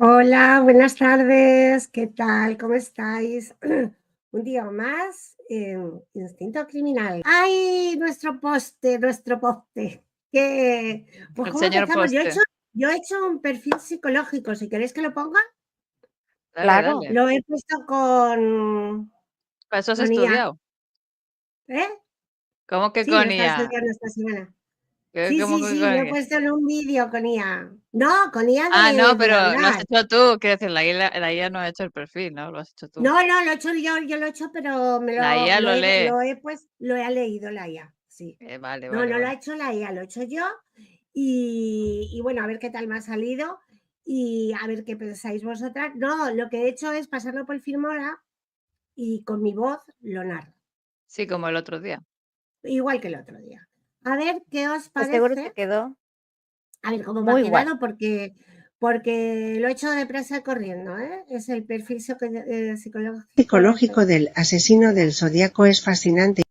Hola, buenas tardes, ¿qué tal? ¿Cómo estáis? Un día más en Instinto Criminal. ¡Ay, nuestro poste! Pues El ¿cómo señor empezamos? Poste. Yo he hecho un perfil psicológico, si queréis que lo ponga, Dale, Claro, dale. lo he puesto ¿Para eso has con IA, estudiado? ¿eh? ¿Cómo que Sí, lo con estaba IA? estudiando esta semana. ¿Qué- Sí, ¿Cómo sí, que sí, con lo he IA? puesto en un vídeo con IA. No, con IA Ah, no, de pero lo has hablar. hecho tú. Quiero decir, la IA no ha hecho el perfil, ¿no? Lo has hecho tú. No, lo he hecho yo lo he hecho, pero me La IA lo lo he lee. lo he pues lo he leído la IA, sí. Vale, No, vale, no lo ha vale. hecho la IA, lo he hecho yo y bueno, a ver qué tal me ha salido y a ver qué pensáis vosotras. No, lo que he hecho es pasarlo por Filmora y con mi voz lo narro, Sí, como el otro día. igual que el otro día. A ver qué os de seguro te parece, quedó a ver cómo me ha muy guay. quedado, porque lo he hecho deprisa y corriendo, ¿eh? Es el perfil Psicológico del asesino del Zodíaco es fascinante.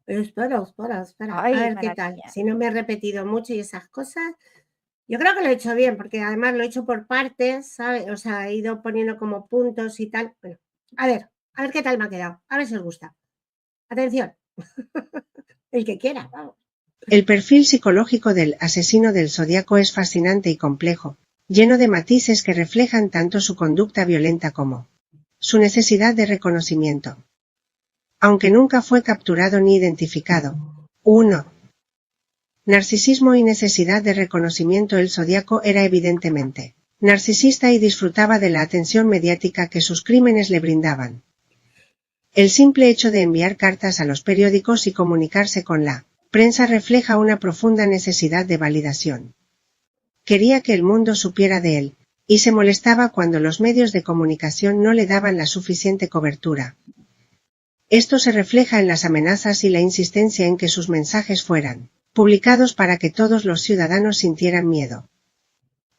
Espera. A Ay, ver qué tal. maravilla. Si no me he repetido mucho y esas cosas. Yo creo que lo he hecho bien, porque además lo he hecho por partes, ¿sabes? O sea, he ido poniendo como puntos y tal. Bueno, a ver qué tal me ha quedado. A ver si os gusta. Atención. El que quiera, vamos. El perfil psicológico del asesino del Zodíaco es fascinante y complejo, lleno de matices que reflejan tanto su conducta violenta como su necesidad de reconocimiento. Aunque nunca fue capturado ni identificado. 1. Narcisismo y necesidad de reconocimiento. El Zodíaco era evidentemente narcisista y disfrutaba de la atención mediática que sus crímenes le brindaban. El simple hecho de enviar cartas a los periódicos y comunicarse con la prensa refleja una profunda necesidad de validación. Quería que el mundo supiera de él, y se molestaba cuando los medios de comunicación no le daban la suficiente cobertura. Esto se refleja en las amenazas y la insistencia en que sus mensajes fueran publicados para que todos los ciudadanos sintieran miedo.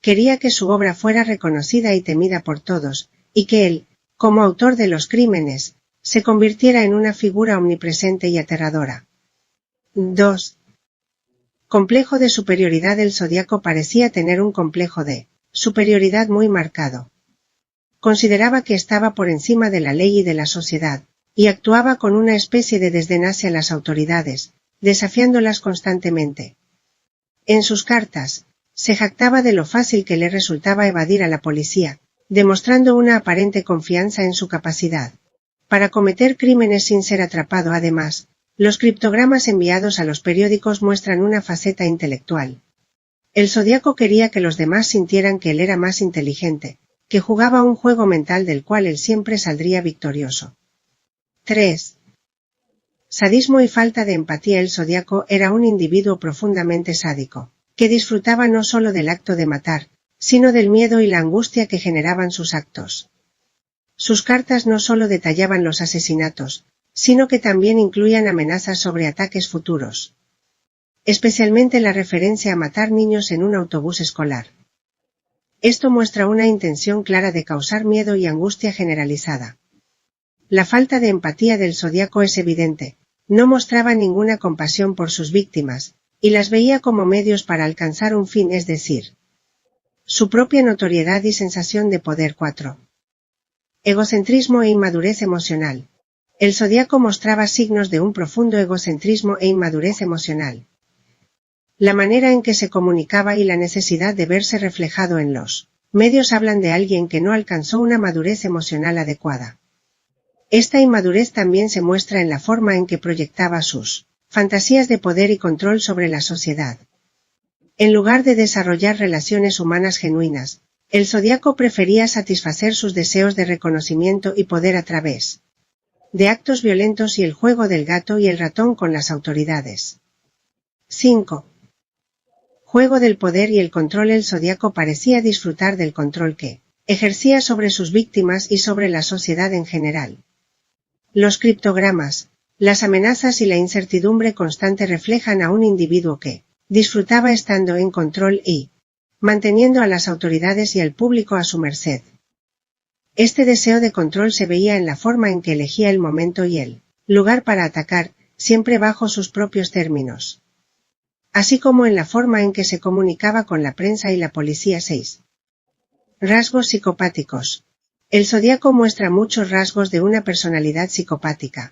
Quería que su obra fuera reconocida y temida por todos, y que él, como autor de los crímenes, se convirtiera en una figura omnipresente y aterradora. 2. Complejo de superioridad. El Zodíaco parecía tener un complejo de superioridad muy marcado. Consideraba que estaba por encima de la ley y de la sociedad, y actuaba con una especie de desdén hacia las autoridades, desafiándolas constantemente. En sus cartas, se jactaba de lo fácil que le resultaba evadir a la policía, demostrando una aparente confianza en su capacidad para cometer crímenes sin ser atrapado. Además, los criptogramas enviados a los periódicos muestran una faceta intelectual. El Zodíaco quería que los demás sintieran que él era más inteligente, que jugaba un juego mental del cual él siempre saldría victorioso. 3. Sadismo y falta de empatía. El Zodíaco era un individuo profundamente sádico, que disfrutaba no solo del acto de matar, sino del miedo y la angustia que generaban sus actos. Sus cartas no solo detallaban los asesinatos, sino que también incluían amenazas sobre ataques futuros. Especialmente la referencia a matar niños en un autobús escolar. Esto muestra una intención clara de causar miedo y angustia generalizada. La falta de empatía del Zodíaco es evidente, no mostraba ninguna compasión por sus víctimas, y las veía como medios para alcanzar un fin, es decir, su propia notoriedad y sensación de poder. 4. Egocentrismo e inmadurez emocional. El Zodíaco mostraba signos de un profundo egocentrismo e inmadurez emocional. La manera en que se comunicaba y la necesidad de verse reflejado en los medios hablan de alguien que no alcanzó una madurez emocional adecuada. Esta inmadurez también se muestra en la forma en que proyectaba sus fantasías de poder y control sobre la sociedad. En lugar de desarrollar relaciones humanas genuinas, el Zodíaco prefería satisfacer sus deseos de reconocimiento y poder a través de actos violentos y el juego del gato y el ratón con las autoridades. 5. Juego del poder y el control. El Zodíaco parecía disfrutar del control que ejercía sobre sus víctimas y sobre la sociedad en general. Los criptogramas, las amenazas y la incertidumbre constante reflejan a un individuo que disfrutaba estando en control y manteniendo a las autoridades y al público a su merced. Este deseo de control se veía en la forma en que elegía el momento y el lugar para atacar, siempre bajo sus propios términos. Así como en la forma en que se comunicaba con la prensa y la policía. 6. Rasgos psicopáticos. El zodiaco muestra muchos rasgos de una personalidad psicopática.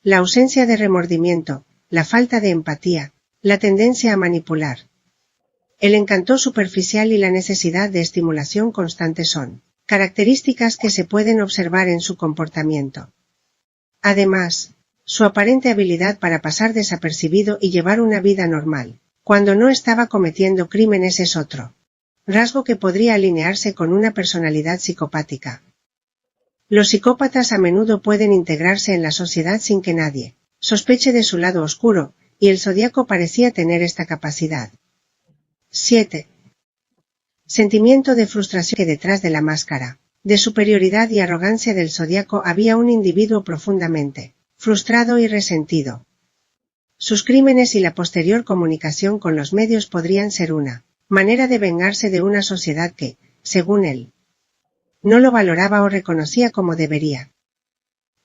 La ausencia de remordimiento, la falta de empatía, la tendencia a manipular. El encanto superficial y la necesidad de estimulación constante son características que se pueden observar en su comportamiento. Además, su aparente habilidad para pasar desapercibido y llevar una vida normal, cuando no estaba cometiendo crímenes, es otro rasgo que podría alinearse con una personalidad psicopática. Los psicópatas a menudo pueden integrarse en la sociedad sin que nadie sospeche de su lado oscuro, y el zodiaco parecía tener esta capacidad. 7. Sentimiento de frustración. Que detrás de la máscara de superioridad y arrogancia del zodiaco había un individuo profundamente frustrado y resentido. Sus crímenes y la posterior comunicación con los medios podrían ser una manera de vengarse de una sociedad que, según él, no lo valoraba o reconocía como debería.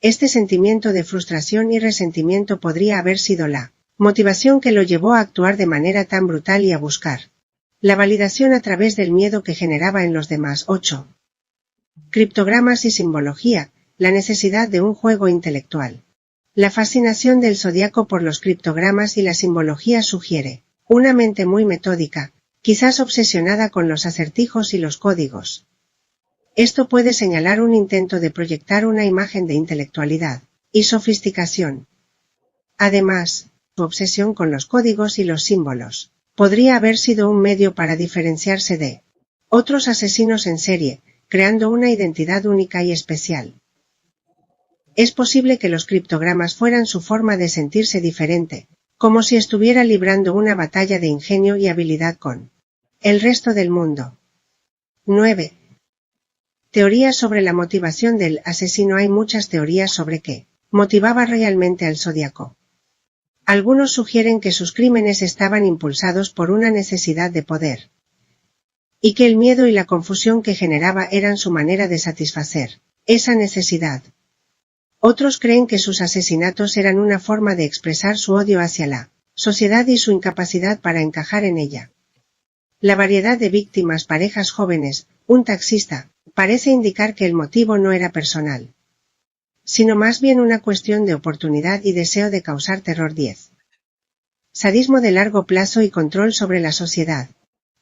Este sentimiento de frustración y resentimiento podría haber sido la motivación que lo llevó a actuar de manera tan brutal y a buscar la validación a través del miedo que generaba en los demás. 8. Criptogramas y simbología, la necesidad de un juego intelectual. La fascinación del zodiaco por los criptogramas y la simbología sugiere una mente muy metódica, quizás obsesionada con los acertijos y los códigos. Esto puede señalar un intento de proyectar una imagen de intelectualidad y sofisticación. Además, su obsesión con los códigos y los símbolos podría haber sido un medio para diferenciarse de otros asesinos en serie, creando una identidad única y especial. Es posible que los criptogramas fueran su forma de sentirse diferente, como si estuviera librando una batalla de ingenio y habilidad con el resto del mundo. 9. Teorías sobre la motivación del asesino. Hay muchas teorías sobre qué motivaba realmente al zodiaco. Algunos sugieren que sus crímenes estaban impulsados por una necesidad de poder, y que el miedo y la confusión que generaba eran su manera de satisfacer esa necesidad. Otros creen que sus asesinatos eran una forma de expresar su odio hacia la sociedad y su incapacidad para encajar en ella. La variedad de víctimas, parejas jóvenes, un taxista, parece indicar que el motivo no era personal, sino más bien una cuestión de oportunidad y deseo de causar terror. 10. Sadismo de largo plazo y control sobre la sociedad.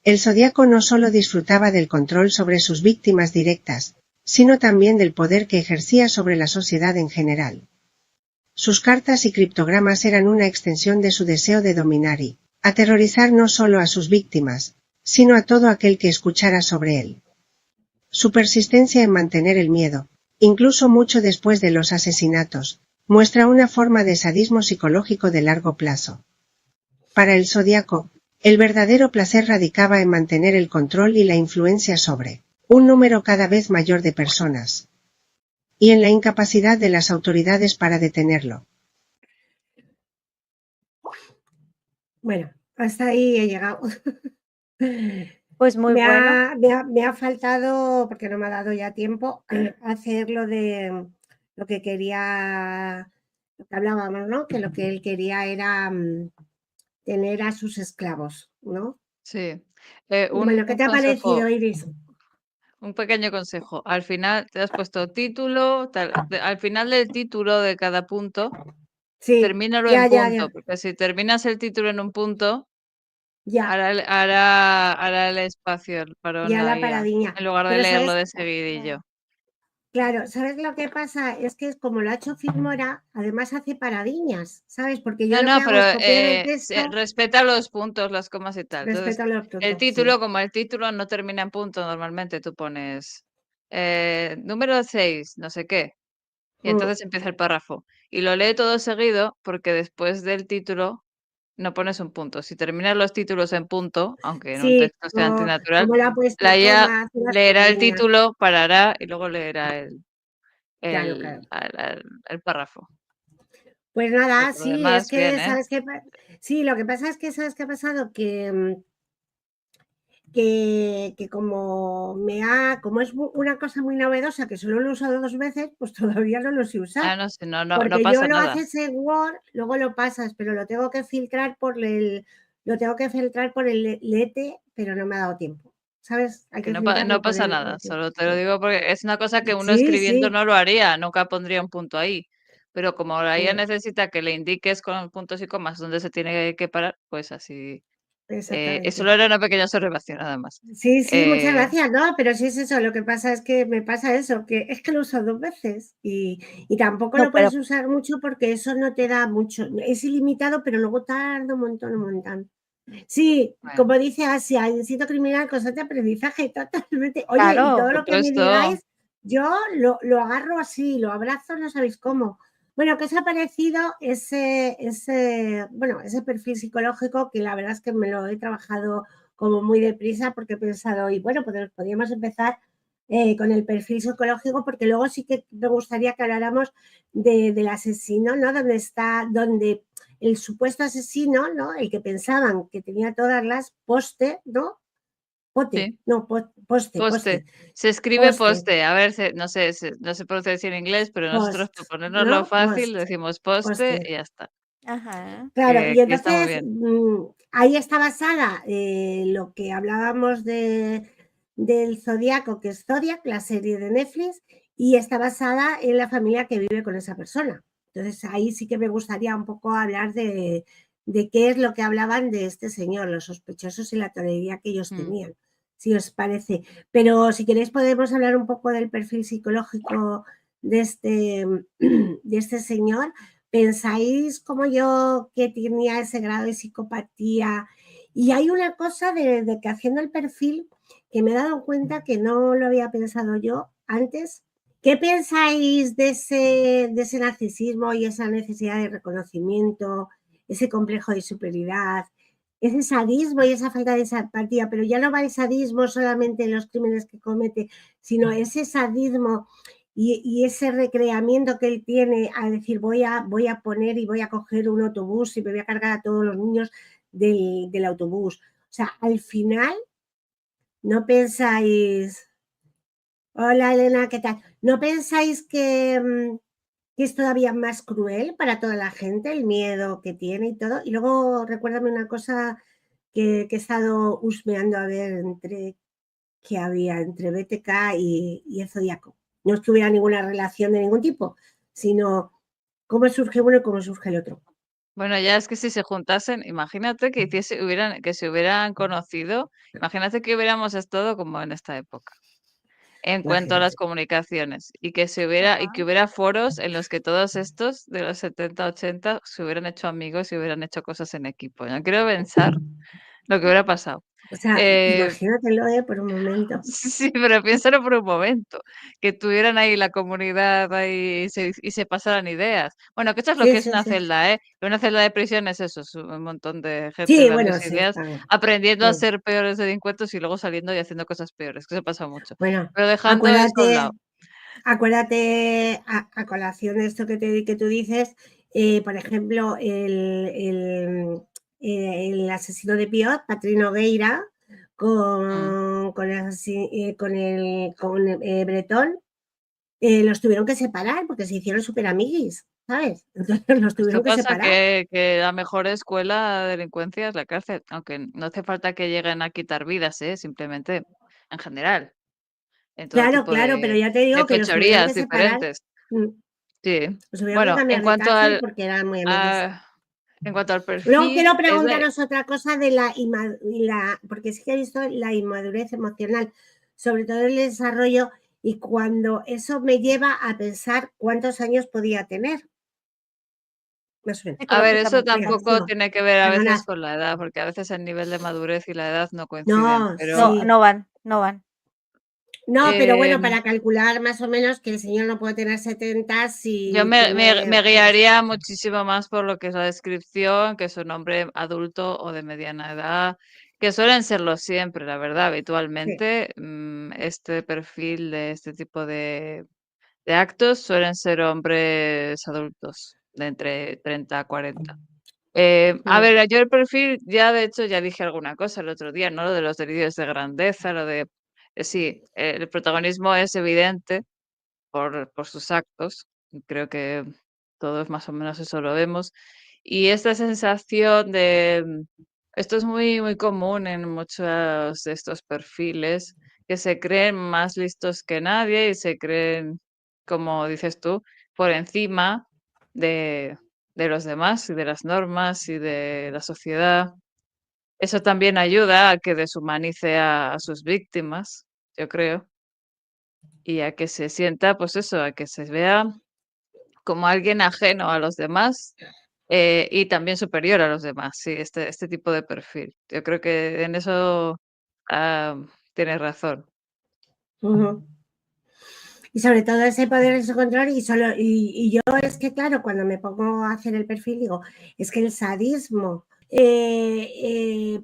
El zodiaco no solo disfrutaba del control sobre sus víctimas directas, sino también del poder que ejercía sobre la sociedad en general. Sus cartas y criptogramas eran una extensión de su deseo de dominar y aterrorizar no solo a sus víctimas, sino a todo aquel que escuchara sobre él. Su persistencia en mantener el miedo, incluso mucho después de los asesinatos, muestra una forma de sadismo psicológico de largo plazo. Para el zodiaco, el verdadero placer radicaba en mantener el control y la influencia sobre un número cada vez mayor de personas, y en la incapacidad de las autoridades para detenerlo. Bueno, hasta ahí he llegado. Pues muy bueno. Me ha faltado, porque no me ha dado ya tiempo, hacer lo que quería, lo que hablábamos, ¿no? Que lo que él quería era tener a sus esclavos, ¿no? Sí. Bueno, ¿qué te ha parecido, Iris? Un pequeño consejo. Al final te has puesto título, al final del título de cada punto, Sí, termínalo en punto, porque si terminas el título en un punto, ya, hará el espacio, el parón ya la ahí, paradiña. en lugar de Pero leerlo ¿sabes? de seguidillo. Claro, ¿sabes lo que pasa? Es que como lo ha hecho Filmora, además hace paradiñas, ¿sabes? Porque yo lo que hago pero es copiar el texto, respeta los puntos, las comas y tal. Entonces, respeto a los el puntos, título, sí. como el título no termina en punto, normalmente tú pones número 6, no sé qué, y entonces empieza el párrafo. Y lo lee todo seguido porque después del título no pones un punto. Si terminas los títulos en punto, aunque en un Sí, texto sea antinatural, como lo ha puesto la IA coma, hace las leerá el paradiñas. título, parará y luego leerá Claro, claro. el párrafo. Pues Pero nada, por lo sí, es demás, bien, que, ¿sabes qué? Sí, lo que pasa es que, ¿sabes qué ha pasado? Que como es una cosa muy novedosa, que solo lo he usado 2 veces, pues todavía no lo sé usar. No sé, no Porque pasa yo lo nada. haces en Word, luego lo pasas, pero lo tengo que filtrar por el Lete, pero no me ha dado tiempo. ¿sabes? Hay Que que no, no filtrarlo por pasa el nada, motivo. solo te lo digo porque es una cosa que uno Sí, escribiendo sí, no lo haría, nunca pondría un punto ahí. Pero como la IA eh, necesita que le indiques con puntos y comas dónde se tiene que parar, pues así. Eso exactamente. solo era una pequeña observación, nada más. Sí, sí, muchas Eh, gracias. No, pero sí es eso. Lo que pasa es que me pasa eso, que es que lo uso 2 veces y tampoco No, lo pero puedes usar mucho porque eso no te da mucho. Es ilimitado, pero luego tarda un montón, un montón. Sí, bueno, como dice Asia, instinto criminal, constante aprendizaje, totalmente. Oye, y claro. todo lo por que me esto, digáis, yo lo agarro así, lo abrazo, no sabéis cómo. Bueno, ¿qué os ha parecido bueno, ese perfil psicológico que la verdad es que me lo he trabajado como muy deprisa porque he pensado, y bueno, pues podríamos empezar con el perfil psicológico porque luego sí que me gustaría que habláramos del asesino, ¿no? Donde el supuesto asesino, ¿no? El que pensaban que tenía todas las poste, ¿no? Pote, sí, no, poste, poste. poste, Se escribe poste, poste. A ver, no sé, no se pronuncia así en inglés, pero nosotros post, por ponernoslo ¿no? fácil Post, decimos poste poste. y ya está. Ajá. Claro, y Que está muy entonces bien. ahí está basada lo que hablábamos del Zodíaco, que es Zodiac, la serie de Netflix, y está basada en la familia que vive con esa persona. Entonces ahí sí que me gustaría un poco hablar de qué es lo que hablaban de este señor, los sospechosos y la torería que ellos Mm. tenían, si os parece. Pero si queréis podemos hablar un poco del perfil psicológico de este señor. ¿Pensáis como yo que tenía ese grado de psicopatía? Y hay una cosa de que haciendo el perfil que me he dado cuenta que no lo había pensado yo antes. ¿Qué pensáis de ese narcisismo y esa necesidad de reconocimiento, ese complejo de superioridad, ese sadismo y esa falta de empatía? Pero ya no va el sadismo solamente en los crímenes que comete, sino ese sadismo y ese recreamiento que él tiene a decir voy a poner y voy a coger un autobús y me voy a cargar a todos los niños del autobús. O sea, al final no pensáis, hola Elena, ¿qué tal? ¿No pensáis que es todavía más cruel para toda la gente, el miedo que tiene y todo? Y luego recuérdame una cosa que he estado husmeando a ver que había entre BTK y el Zodíaco. No es que hubiera ninguna relación de ningún tipo, sino cómo surge uno y cómo surge el otro. Bueno, ya es que si se juntasen, imagínate que que se hubieran conocido, imagínate que hubiéramos estado como en esta época, en cuanto a las Imagínate. comunicaciones, y que Ajá. hubiera foros en los que todos estos de los 70, 80 se hubieran hecho amigos y hubieran hecho cosas en equipo. No quiero pensar lo que hubiera pasado. O sea, Eh, imagínatelo por un momento. Sí, pero piénsalo por un momento, que tuvieran ahí la comunidad ahí y se pasaran ideas. Bueno, que esto es lo Sí, que es sí, una sí. celda, ¿eh? Una celda de prisión es eso, es un montón de gente Sí, bueno, dándose sí, ideas, está bien. aprendiendo a Sí. ser peores delincuentes y luego saliendo y haciendo cosas peores, que eso pasa mucho. Bueno, Pero dejando eso a un acuérdate, lado. a colación de esto que tú dices, por ejemplo, el asesino de Piot, Patrick Nogueira, Mm. con Bretón, los tuvieron que separar porque se hicieron súper amiguis, ¿sabes? Entonces los Esto tuvieron que pasa separar. que la mejor escuela de delincuencia es la cárcel, aunque no hace falta que lleguen a quitar vidas, ¿eh? Simplemente en general. En todo Claro, tipo claro, pero ya te de digo que los tuvieron fechorías que separar. diferentes. mm, Sí. Los tuvieron que Bueno, cambiar de cárcel porque eran muy amiguis. en cuanto al Luego quiero perfil, preguntaros otra cosa porque sí que he visto la inmadurez emocional, sobre todo el desarrollo, y cuando eso me lleva a pensar cuántos años podía tener, más o menos. a ver, eso Psicológicamente. Venga, tampoco sigo. tiene que ver a Perdonad. veces con la edad, porque a veces el nivel de madurez y la edad no coinciden, No, pero, No, sí. no van, no van. No, pero bueno, em, para calcular más o menos que el señor no puede tener 70 yo si tiene, me pues, guiaría muchísimo más por lo que es la descripción, que es un hombre adulto o de mediana edad, que suelen serlo siempre, la verdad, sí, habitualmente, este perfil de este tipo de actos suelen ser hombres adultos, de entre 30 a 40. A mm, ver, yo el perfil, ya de hecho, ya dije alguna cosa el otro día, ¿no? Lo de los delirios de grandeza, lo de, sí, el protagonismo es evidente por sus actos, y creo que todos más o menos eso lo vemos, y esta sensación de Esto es muy, muy común en muchos de estos perfiles que se creen más listos que nadie y se creen, como dices tú, por encima de, de los demás y de las normas y de la sociedad. Eso también ayuda a que deshumanice a sus víctimas, yo creo, y a que se sienta, pues eso, a que se vea como alguien ajeno a los demás y también superior a los demás, sí, este tipo de perfil. Yo creo que en eso tienes razón. Ujú. Y sobre todo ese poder, ese control, y yo es que, claro, cuando me pongo a hacer el perfil, digo, es que el sadismo,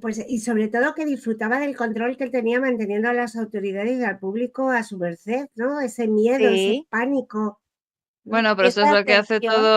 pues, y sobre todo que disfrutaba del control que él tenía manteniendo a las autoridades y al público a su merced, ¿no? Ese miedo, ese Sí, pánico, ¿no? Bueno, pero eso es esa lo que hace tensión,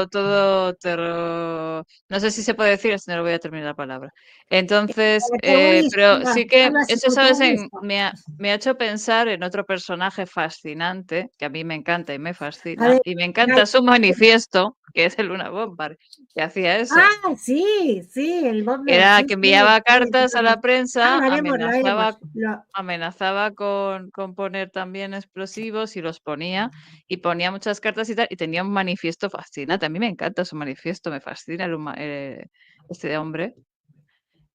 todo terror. No sé si se puede decir, si no lo voy a terminar la palabra. Entonces, pero sí que Algo así, eso, como ¿sabes? terrorista. Me ha hecho pensar en otro personaje fascinante, que a mí me encanta y me A fascina, ver, y me encanta su manifiesto, que es el Luna Bombard, que hacía eso. sí, sí, el Bomber, Era sí, que sí, enviaba sí, cartas a la prensa, lo haremos, lo haremos. amenazaba con poner también explosivos y los ponía, y ponía muchas cartas y tal, y tenía un manifiesto fascinante. A mí me encanta su manifiesto, me fascina este hombre.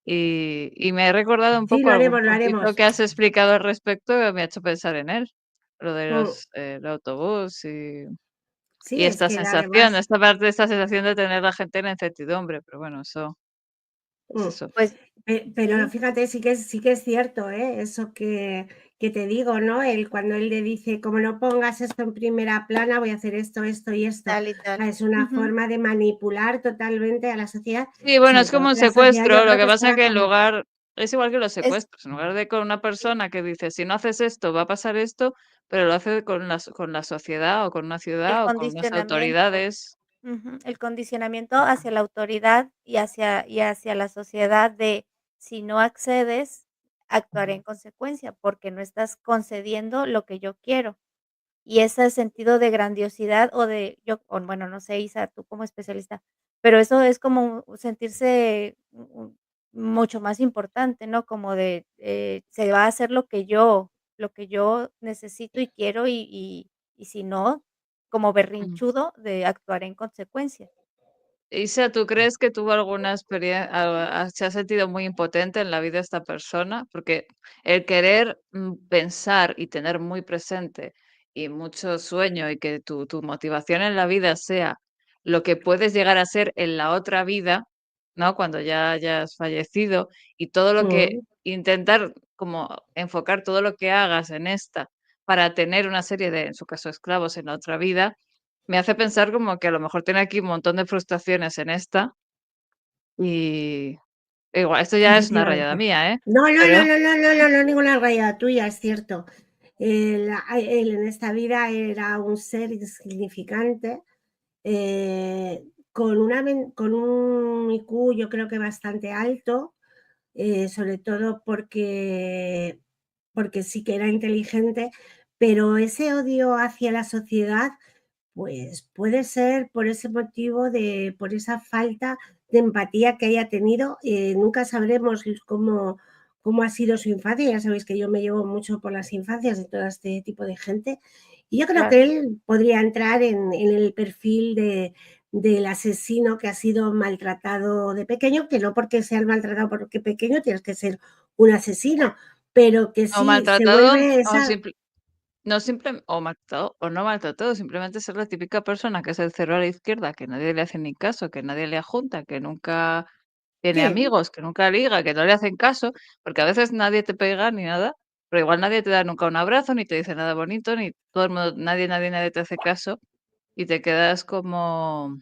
Y me he recordado un Sí, poco algún lo puntito haremos. que has explicado al respecto que me ha hecho pensar en él, lo de Mm, el autobús y Sí, es esta que sensación, además, esta sensación de tener la gente en la incertidumbre, pero bueno, eso es mm, eso. pues pero sí, fíjate, sí que es cierto, ¿eh? Eso que te digo, ¿no? Cuando él le dice, como no pongas esto en primera plana, voy a hacer esto, esto y esto. tal y tal. Es una Ujú. forma de manipular totalmente a la sociedad, Sí, bueno, sobre es todo como un que la sociedad yo secuestro, lo creo que que pasa estaba que en como, lugar es igual que los Es secuestros, en lugar de con una persona que dice: "Si no haces esto, va a pasar esto", pero lo hace con la sociedad, o con una el ciudad, o con unas condicionamiento. autoridades. Ujú, el condicionamiento hacia la autoridad y hacia la sociedad de si no accedes, actuaré en consecuencia, porque no estás concediendo lo que yo quiero. Y ese sentido de grandiosidad o de yo o bueno, no sé, Isa, tú como especialista, pero eso es como sentirse mucho más importante, ¿no? Como de, se va a hacer lo que yo necesito y quiero, y si no, como Mm. berrinchudo de actuar en consecuencia. Isa, ¿tú crees que tuvo alguna experiencia, se ha sentido muy impotente en la vida de esta persona? Porque el querer pensar y tener muy presente y mucho sueño y que tu motivación en la vida sea lo que puedes llegar a ser en la otra vida, ¿no? Cuando ya hayas fallecido y todo lo que mm, intentar como enfocar todo lo que hagas en esta para tener una serie de, en su caso, esclavos en la otra vida me hace pensar como que a lo mejor tiene aquí un montón de frustraciones en esta y igual esto ya es una rayada efectivamente. mía, ¿eh? No, no, no, Pero no, no, no, no, no, ninguna raya tuya, es cierto. Él en esta vida era un ser insignificante, eh, con un IQ yo creo que bastante alto, sobre todo porque sí que era inteligente, pero ese odio hacia la sociedad, pues puede ser por ese motivo por esa falta de empatía que haya tenido. Nunca sabremos cómo ha sido su infancia. Ya sabéis que yo me llevo mucho por las infancias de todo este tipo de gente. Y yo creo Claro, que él podría entrar en el perfil del asesino que ha sido maltratado de pequeño, que no porque seas maltratado porque pequeño tienes que ser un asesino, pero que o sí se maltratado vuelve o esa. no o maltratado o no maltratado, simplemente ser la típica persona que es el cero a la izquierda, que nadie le hace ni caso, que nadie le ajunta, que nunca tiene Sí, amigos, que nunca liga, que no le hacen caso, porque a veces nadie te pega ni nada, pero igual nadie te da nunca un abrazo, ni te dice nada bonito, ni todo el mundo, nadie te hace caso y te quedas como,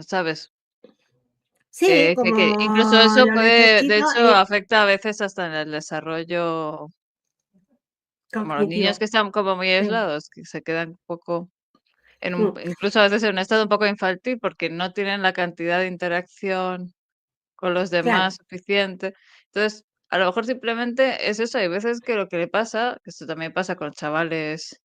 ¿sabes? sí, Que incluso como eso lo puede, de necesito, hecho, afecta a veces hasta en el desarrollo, como los niños que cognitivo. están como muy Sí. aislados, que se quedan un poco, Mm, incluso a veces en un estado un poco infantil, porque no tienen la cantidad de interacción con los claro. demás suficiente. Entonces, a lo mejor simplemente es eso, hay veces que lo que le pasa, que esto también pasa con chavales,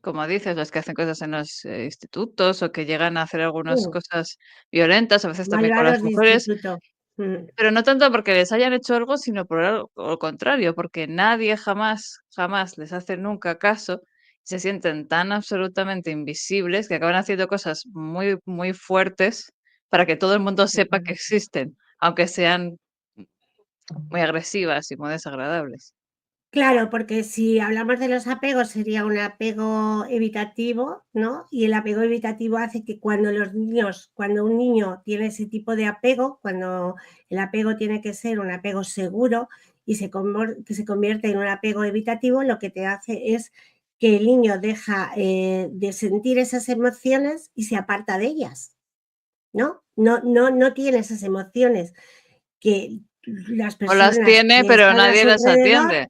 como dices, los que hacen cosas en los institutos o que llegan a hacer algunas Mm, cosas violentas, a veces también con las malvados de mujeres. instituto. Pero no tanto porque les hayan hecho algo, sino por algo lo contrario, porque nadie jamás, jamás les hace nunca caso. Se sienten tan absolutamente invisibles que acaban haciendo cosas muy, muy fuertes para que todo el mundo sepa que existen, aunque sean muy agresivas y muy desagradables. Claro, porque si hablamos de los apegos sería un apego evitativo, ¿no? Y el apego evitativo hace que cuando un niño tiene ese tipo de apego, cuando el apego tiene que ser un apego seguro y que se convierte en un apego evitativo, lo que te hace es que el niño deja de sentir esas emociones y se aparta de ellas, ¿no? No tiene esas emociones que las O las personas tiene, que pero están a nadie su las alrededor. atiende.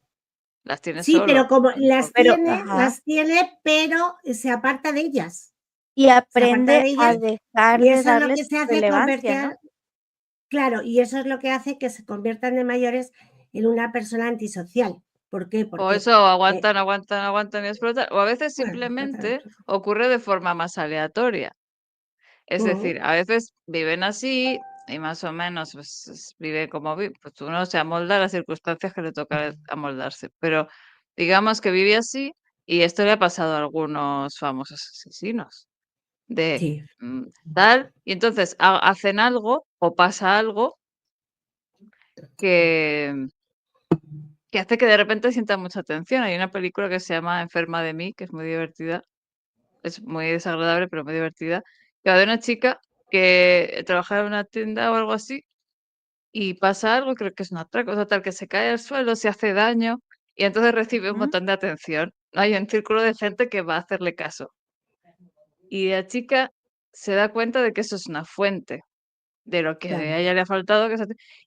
Las tiene Sí, solo. pero como A lo mejor. Pero ajá. las tiene, pero se aparta de ellas. Y Se aparta aprende de a ellas dejar y de eso es lo darles que se hace relevancia, ¿no? claro, y eso es lo que hace que se conviertan de mayores en una persona antisocial. ¿Por qué? O Porque, eso, eh, aguantan, aguantan, aguantan y explotan. O a veces bueno, simplemente ocurre de forma más aleatoria. Es decir, a veces viven así y más o menos pues, vive como vive. Pues uno se amolda a las circunstancias que le toca amoldarse. Pero digamos que vive así y esto le ha pasado a algunos famosos asesinos de sí, tal. Y entonces hacen algo o pasa algo que, que hace que de repente sientan mucha atención. Hay una película que se llama Enferma de mí, que es muy divertida. Es muy desagradable, pero muy divertida. Que va de una chica que trabaja en una tienda o algo así y pasa algo, creo que es un atraco, o tal, que se cae al suelo, se hace daño y entonces recibe un Ujú. montón de atención. Hay un círculo de gente que va a hacerle caso. Y la chica se da cuenta de que eso es una fuente de lo que claro. a ella le ha faltado,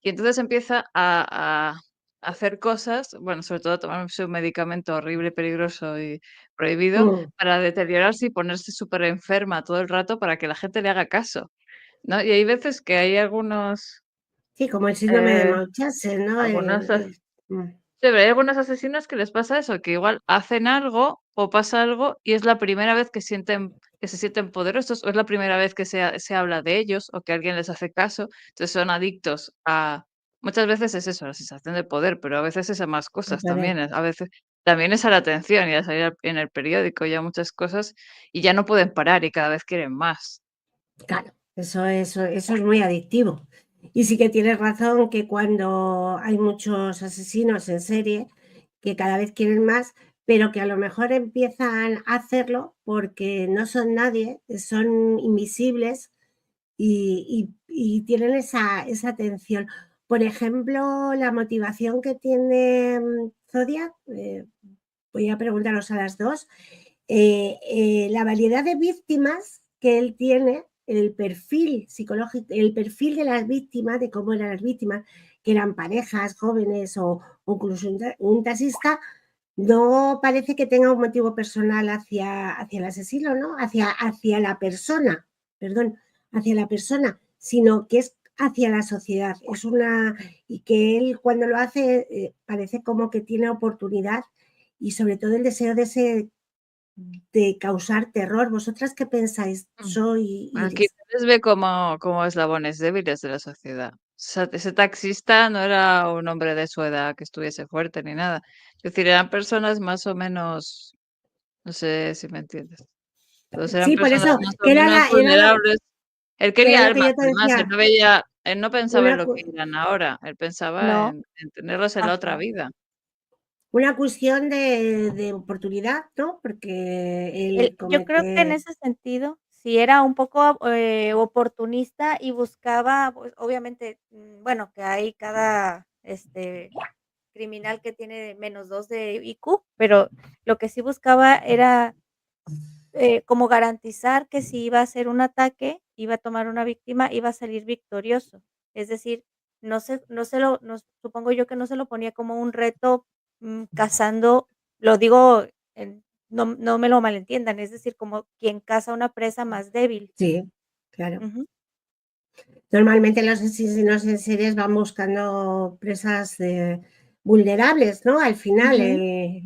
y entonces empieza a hacer cosas, bueno, sobre todo tomarse un medicamento horrible, peligroso y prohibido Mm, para deteriorarse y ponerse súper enferma todo el rato para que la gente le haga caso, ¿no? Y hay veces que hay sí, como el síndrome de eh, Munchausen, ¿no? algunos Mm, sí, pero hay algunos asesinos que les pasa eso, que igual hacen algo o pasa algo y es la primera vez que se sienten poderosos o es la primera vez que se habla de ellos o que alguien les hace caso. Entonces son adictos a... Muchas veces es eso, la sensación de poder, pero a veces es a más el cosas poder. también. A veces también es a la atención y a salir en el periódico y a muchas cosas y ya no pueden parar y cada vez quieren más. Claro, eso es muy adictivo. Y sí que tienes razón que cuando hay muchos asesinos en serie, que cada vez quieren más, pero que a lo mejor empiezan a hacerlo porque no son nadie, son invisibles y tienen esa atención. Por ejemplo, la motivación que tiene Zodiac, voy a preguntaros a las dos, la variedad de víctimas que él tiene, el perfil psicológico, el perfil de las víctimas, de cómo eran las víctimas, que eran parejas jóvenes o incluso un taxista, no parece que tenga un motivo personal hacia el asesino, ¿no? Hacia la persona, perdón, hacia la persona, sino que es hacia la sociedad. Y que él cuando lo hace parece como que tiene oportunidad y sobre todo el deseo de causar terror. ¿Vosotras qué pensáis? Mm. Soy Aquí Iris. se les ve como eslabones débiles de la sociedad. O sea, ese taxista no era un hombre de su edad que estuviese fuerte ni nada. Es decir, eran personas más o menos, no sé si me entiendes. Todos eran Sí, por personas eso, más o que menos vulnerables. Él que era quería lo que armas, yo te además, decía, él no pensaba en una, lo que eran ahora, él pensaba No, en tenerlos en la otra ajá. vida. una cuestión de oportunidad, ¿no? Porque él Yo creo que en comete... ese sentido, sí era un poco, oportunista y buscaba, pues, obviamente, bueno, que hay cada, criminal que tiene -2 de IQ, pero lo que sí buscaba era, como garantizar que si iba a hacer un ataque, iba a tomar una víctima, iba a salir victorioso. Es decir, supongo yo que no se lo ponía como un reto, cazando, lo digo en no me lo malentiendan, es decir, como quien caza una presa más débil. Sí, claro. Ujú, Normalmente los asesinos en series van buscando presas vulnerables, ¿no? Al final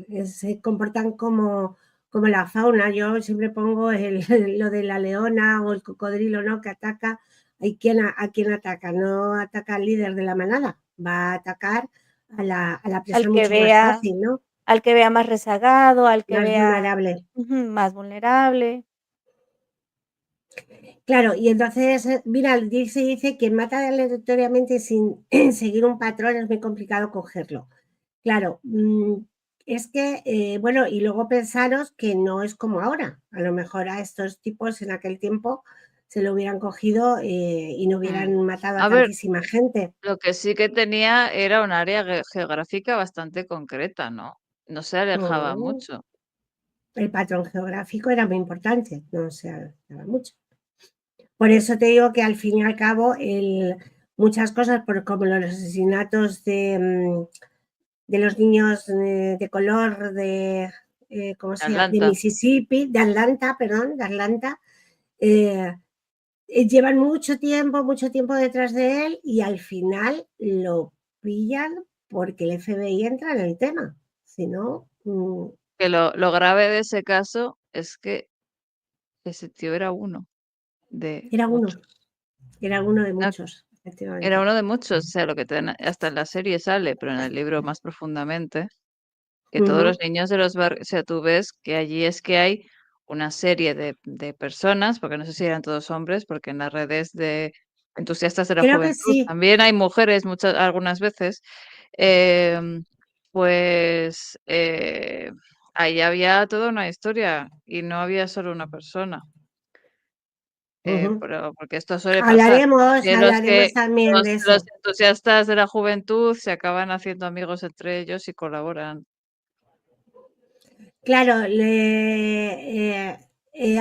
ujú. se comportan como la fauna. Yo siempre pongo lo de la leona o el cocodrilo, ¿no? Que ataca ¿Y a quién ataca? No ataca al líder de la manada, va a atacar a la presa Al que mucho más vea fácil, ¿no? al que vea más rezagado, al que Más vea vulnerable. más vulnerable. Claro, y entonces, mira, dice quien mata aleatoriamente sin seguir un patrón es muy complicado cogerlo. Claro, es que, bueno, y luego pensaros que no es como ahora. A lo mejor a estos tipos en aquel tiempo se lo hubieran cogido y no Mm. hubieran matado a A ver, tantísima gente. lo que sí que tenía era un área geográfica bastante concreta, ¿no? No se alejaba Mm, mucho. El patrón geográfico era muy importante, no se alejaba mucho. Por eso te digo que al fin y al cabo muchas cosas, como los asesinatos de los niños de color ¿cómo se llama? De Atlanta. Mississippi, de Atlanta, perdón, de Atlanta, llevan mucho tiempo detrás de él y al final lo pillan porque el FBI entra en el tema. Si no, Que lo grave de ese caso es que ese tío era uno de era uno, muchos. era uno de No, muchos, era efectivamente. uno de muchos, o sea, lo que hasta en la serie sale, pero en el libro más profundamente, que todos los Ujú. niños de los barrios, o sea, tú ves que allí es que hay una serie de personas, porque no sé si eran todos hombres, porque en las redes de entusiastas de la Creo que juventud sí. también hay mujeres muchas, algunas veces, em, pues ahí había toda una historia y no había solo una persona. Ujú. Pero porque esto suele pasar, Hablaremos, que los que hablaremos también de los eso. entusiastas de la juventud se acaban haciendo amigos entre ellos y colaboran. Claro,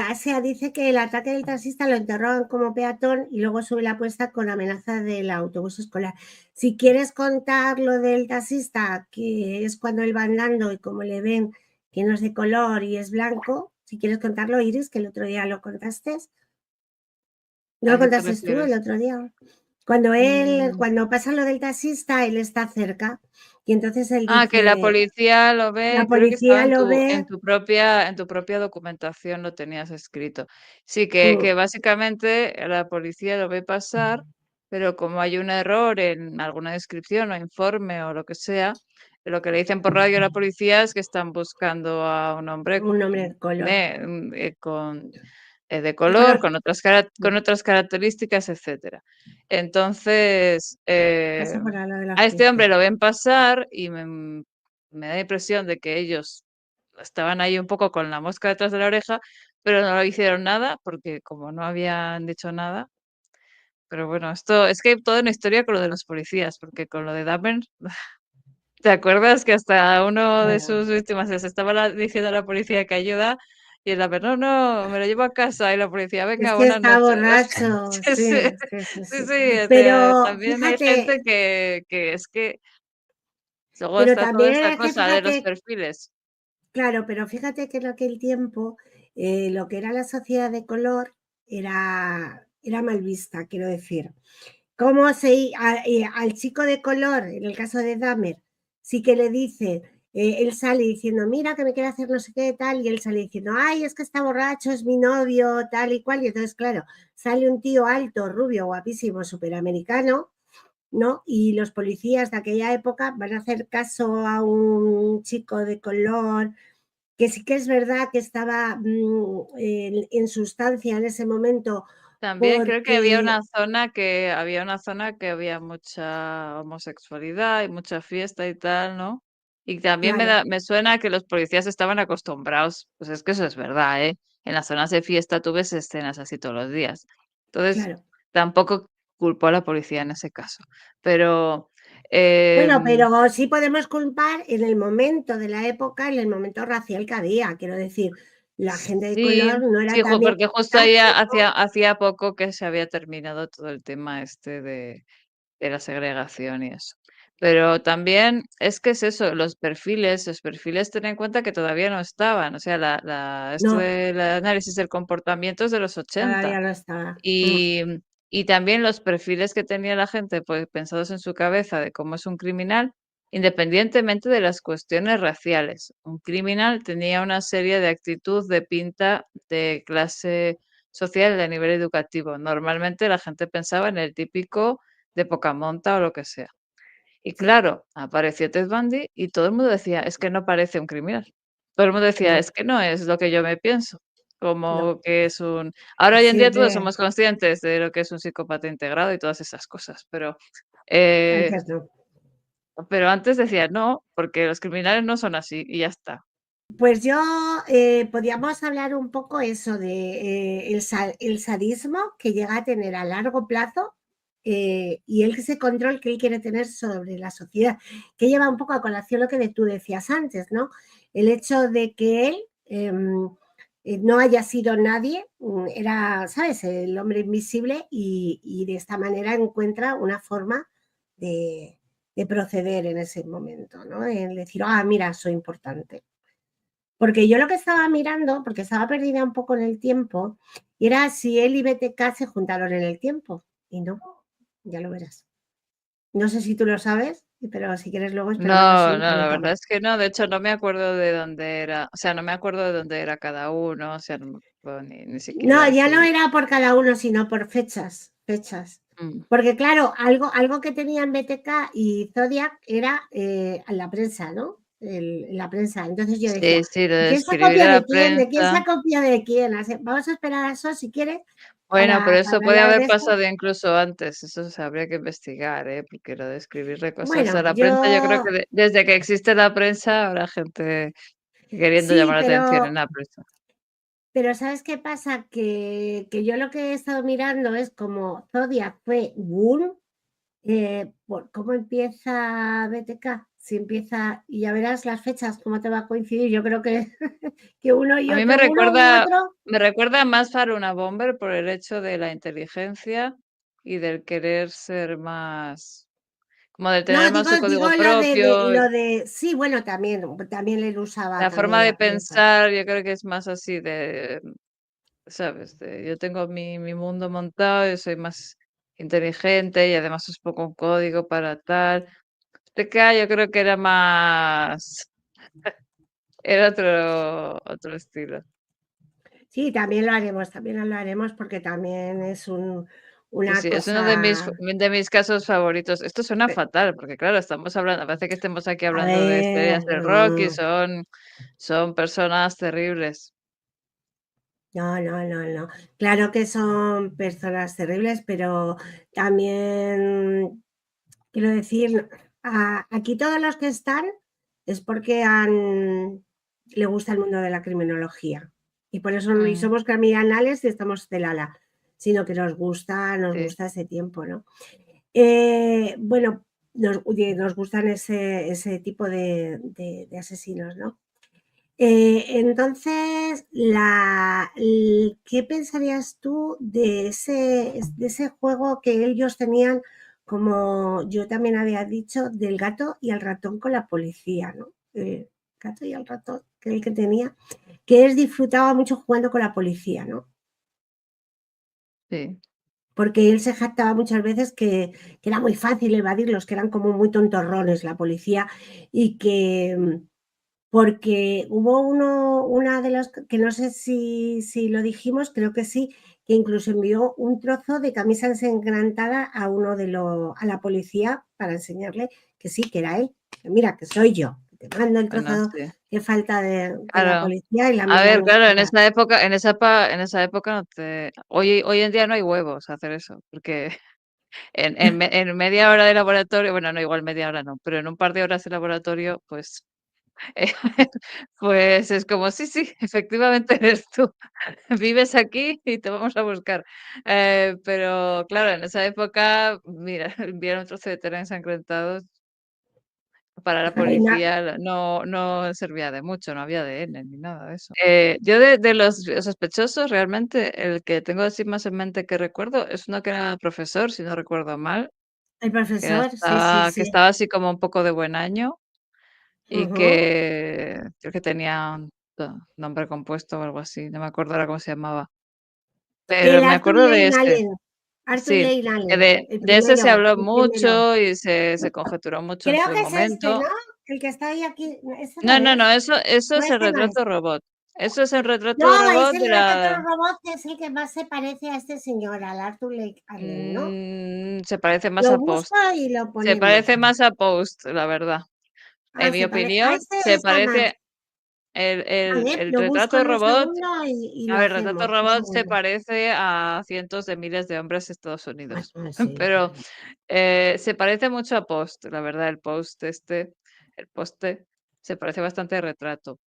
Asia dice que el ataque del taxista lo interrogan como peatón y luego sube la apuesta con amenaza del autobús escolar. Si quieres contar lo del taxista, que es cuando él va andando y como le ven que no es de color y es blanco, si quieres contarlo, Iris, que el otro día lo contaste. ¿No ¿A lo qué te contaste tú el refieres? otro día? Mm. Cuando pasa lo del taxista, él está cerca y entonces él Que la dice, policía lo la ve, creo que estaba policía lo ve. en tu propia documentación lo tenías escrito. Sí, que mm, básicamente la policía lo ve pasar, pero como hay un error en alguna descripción o informe o lo que sea, lo que le dicen por radio a la policía es que están buscando a un hombre Un hombre de color. con de De color, color. con otras características, etcétera. Entonces, Pasa por al lado de la a este hombre policía. lo ven pasar y me da la impresión de que ellos estaban ahí un poco con la mosca detrás de la oreja, pero no hicieron nada porque como no habían dicho nada. Pero bueno, esto es que hay toda una historia con lo de los policías, porque con lo de Dahmer, ¿te acuerdas que hasta uno de Bueno, sus víctimas les estaba diciendo a la policía que ayuda? Y el Dahmer, no, no, me lo llevo a casa. Y la policía, es venga, que buenas está noches. borracho, Sí, sí, sí, sí, sí, sí, sí. sí, o sea, Pero también hay gente fíjate, que es que luego pero está toda esta también es que cosa de los fíjate, perfiles. claro, pero fíjate que en aquel tiempo lo que era la sociedad de color era mal vista, quiero decir. Cómo al chico de color, en el caso de Dahmer, sí que le dice, él sale diciendo, mira que me quiere hacer no sé qué, tal, y él sale diciendo, ay, es que está borracho, es mi novio, tal y cual, y entonces, claro, sale un tío alto, rubio, guapísimo, superamericano, ¿no? Y los policías de aquella época van a hacer caso a un chico de color, que sí que es verdad que estaba en sustancia en ese momento, También creo que porque, había una zona que había mucha homosexualidad y mucha fiesta y tal, ¿no? Y también claro, me suena que los policías estaban acostumbrados, pues es que eso es verdad, ¿eh? En las zonas de fiesta tú ves escenas así todos los días. Entonces, claro. tampoco culpo a la policía en ese caso. Pero, Bueno, em, pero sí podemos culpar en el momento de la época, en el momento racial que había. Quiero decir, la gente de sí, color no era sí, tan bien porque justo vista ahí como hacía poco que se había terminado todo el tema este de la segregación y eso. Pero también es que es eso, los perfiles ten en cuenta que todavía no estaban, o sea, esto no, del análisis del comportamiento es de los 80 todavía no estaba. y, y también los perfiles que tenía la gente pues pensados en su cabeza de cómo es un criminal, independientemente de las cuestiones raciales. Un criminal tenía una serie de actitud de pinta de clase social y a nivel educativo. Normalmente la gente pensaba en el típico de poca monta o lo que sea. Y claro, apareció Ted Bundy y todo el mundo decía, es que no parece un criminal. Todo el mundo decía, No, es que no es lo que yo me pienso. no. Como que es un... Ahora hoy en día todos Siempre, somos conscientes de lo que es un psicópata integrado y todas esas cosas, eh, antes no. pero antes decía, no, porque los criminales no son así y ya está. Pues yo, podríamos hablar un poco eso de el sadismo que llega a tener a largo plazo y ese control que él quiere tener sobre la sociedad, que lleva un poco a colación lo que tú decías antes, ¿no? El hecho de que él no haya sido nadie, era, ¿sabes?, el hombre invisible y de esta manera encuentra una forma de proceder en ese momento, ¿no? El decir, ah, mira, soy importante. Porque yo lo que estaba mirando, porque estaba perdida un poco en el tiempo, era si él y BTK se juntaron en el tiempo. Y no, ya lo verás. No sé si tú lo sabes, pero si quieres luego esperamos No, y no, la verdad comentamos. es que no. De hecho, no me acuerdo de dónde era, o sea, no me acuerdo de dónde era cada uno, o sea, no me puedo ni No, siquiera ya no decir. era por cada uno, sino por fechas, fechas. Mm. Porque claro, algo que tenían BTK y Zodiac era la prensa, ¿no? La prensa. Entonces yo Sí, decía, sí, lo de ¿quién se escribir copia a la de quién? ¿De quién prensa. se copia de quién? Vamos a esperar a eso si quieres Bueno, pero para eso puede hablar haber de esto. pasado incluso antes, eso se habría que investigar, ¿eh? Porque lo de escribirle cosas a Bueno, la prensa, yo creo que desde que existe la prensa habrá gente queriendo sí, llamar la atención en la prensa. pero ¿sabes qué pasa? Que yo lo que he estado mirando es como Zodiac fue boom, por cómo empieza BTK. Si empieza, y ya verás las fechas, cómo te va a coincidir. Yo creo que, que uno A mí que uno u otro. me recuerda más Faruna Bomber por el hecho de la inteligencia y del querer ser más, como de No, tener más su digo código propio. sí, bueno, también él usaba La forma también de la prensa. pensar, yo creo que es más así ¿sabes? Yo tengo mi mundo montado, yo soy más inteligente y además os pongo un código para tal. TK yo creo que era más, era otro estilo. Sí, también lo haremos porque también es Sí, una sí, es uno de cosa. de mis casos favoritos. Esto suena eh, fatal, porque claro, estamos hablando, parece que estemos aquí A hablando de ver, estrellas del rock y no. son personas terribles. No, no, no, no. Claro que son personas terribles, pero también quiero decir, aquí todos los que están es porque le gusta el mundo de la criminología. Y por eso no Mm, somos criminales y estamos del ala, sino que nos sí, gusta ese tiempo, ¿no? Bueno, nos gustan ese tipo de asesinos, ¿no? Entonces, ¿qué pensarías tú de ese juego que ellos tenían, como yo también había dicho, del gato y el ratón con la policía, ¿no? El gato y el ratón, que el que tenía, que él disfrutaba mucho jugando con la policía, ¿no? sí. Porque él se jactaba muchas veces que era muy fácil evadirlos, que eran como muy tontorrones la policía y que porque hubo una de las que no sé si lo dijimos, creo que sí, que incluso envió un trozo de camisa ensangrentada a la policía para enseñarle que sí, que era él. Que mira, que soy yo. Te mando el Bueno, trozo sí. que falta de la Claro. policía y la A mía ver, no sé claro, qué en tal. esa época, en esa época no te. Hoy en día no hay huevos a hacer eso, porque en media hora de laboratorio, bueno, no, igual media hora no, pero en un par de horas de laboratorio, pues, eh, pues es como, sí, sí, efectivamente eres tú. Vives aquí y te vamos a buscar. Pero claro, en esa época, mira, enviar un trozo de tela ensangrentado para la Ay, policía no servía de mucho, no había ADN ni nada de eso. Yo de los sospechosos, realmente, el que tengo así más en mente que recuerdo es uno que era profesor, si no recuerdo mal, el profesor, sí, sí, que sí. estaba así como un poco de buen año y Ujú. que creo que tenía un nombre compuesto o algo así, no me acuerdo ahora cómo se llamaba, pero El me Arthur acuerdo de Lane ese. Allen. Arthur Sí, Lane que Allen, de ese se habló el primero. mucho y se conjeturó mucho en Creo su que es este, momento. ¿no? El que está ahí aquí. Ese no No, no, no, es. eso No, es el este no es. retrato robot. Eso es el retrato No, de robot es de el retrato la... robot que es el que más se parece a este señor, al Arthur Lake Allen, ¿no? Se parece más Lo a Post. busco y lo Se ponemos. parece más a Post, la verdad. En Ah, mi a opinión, este se está más. parece Vale, el lo busco retrato en un robot. segundo y A lo ver, retrato hacemos. Un robot se segundo. parece a cientos de miles de hombres de Estados Ah, Unidos, sí. pero se parece mucho a Post, la verdad, el poste, se parece bastante a retrato.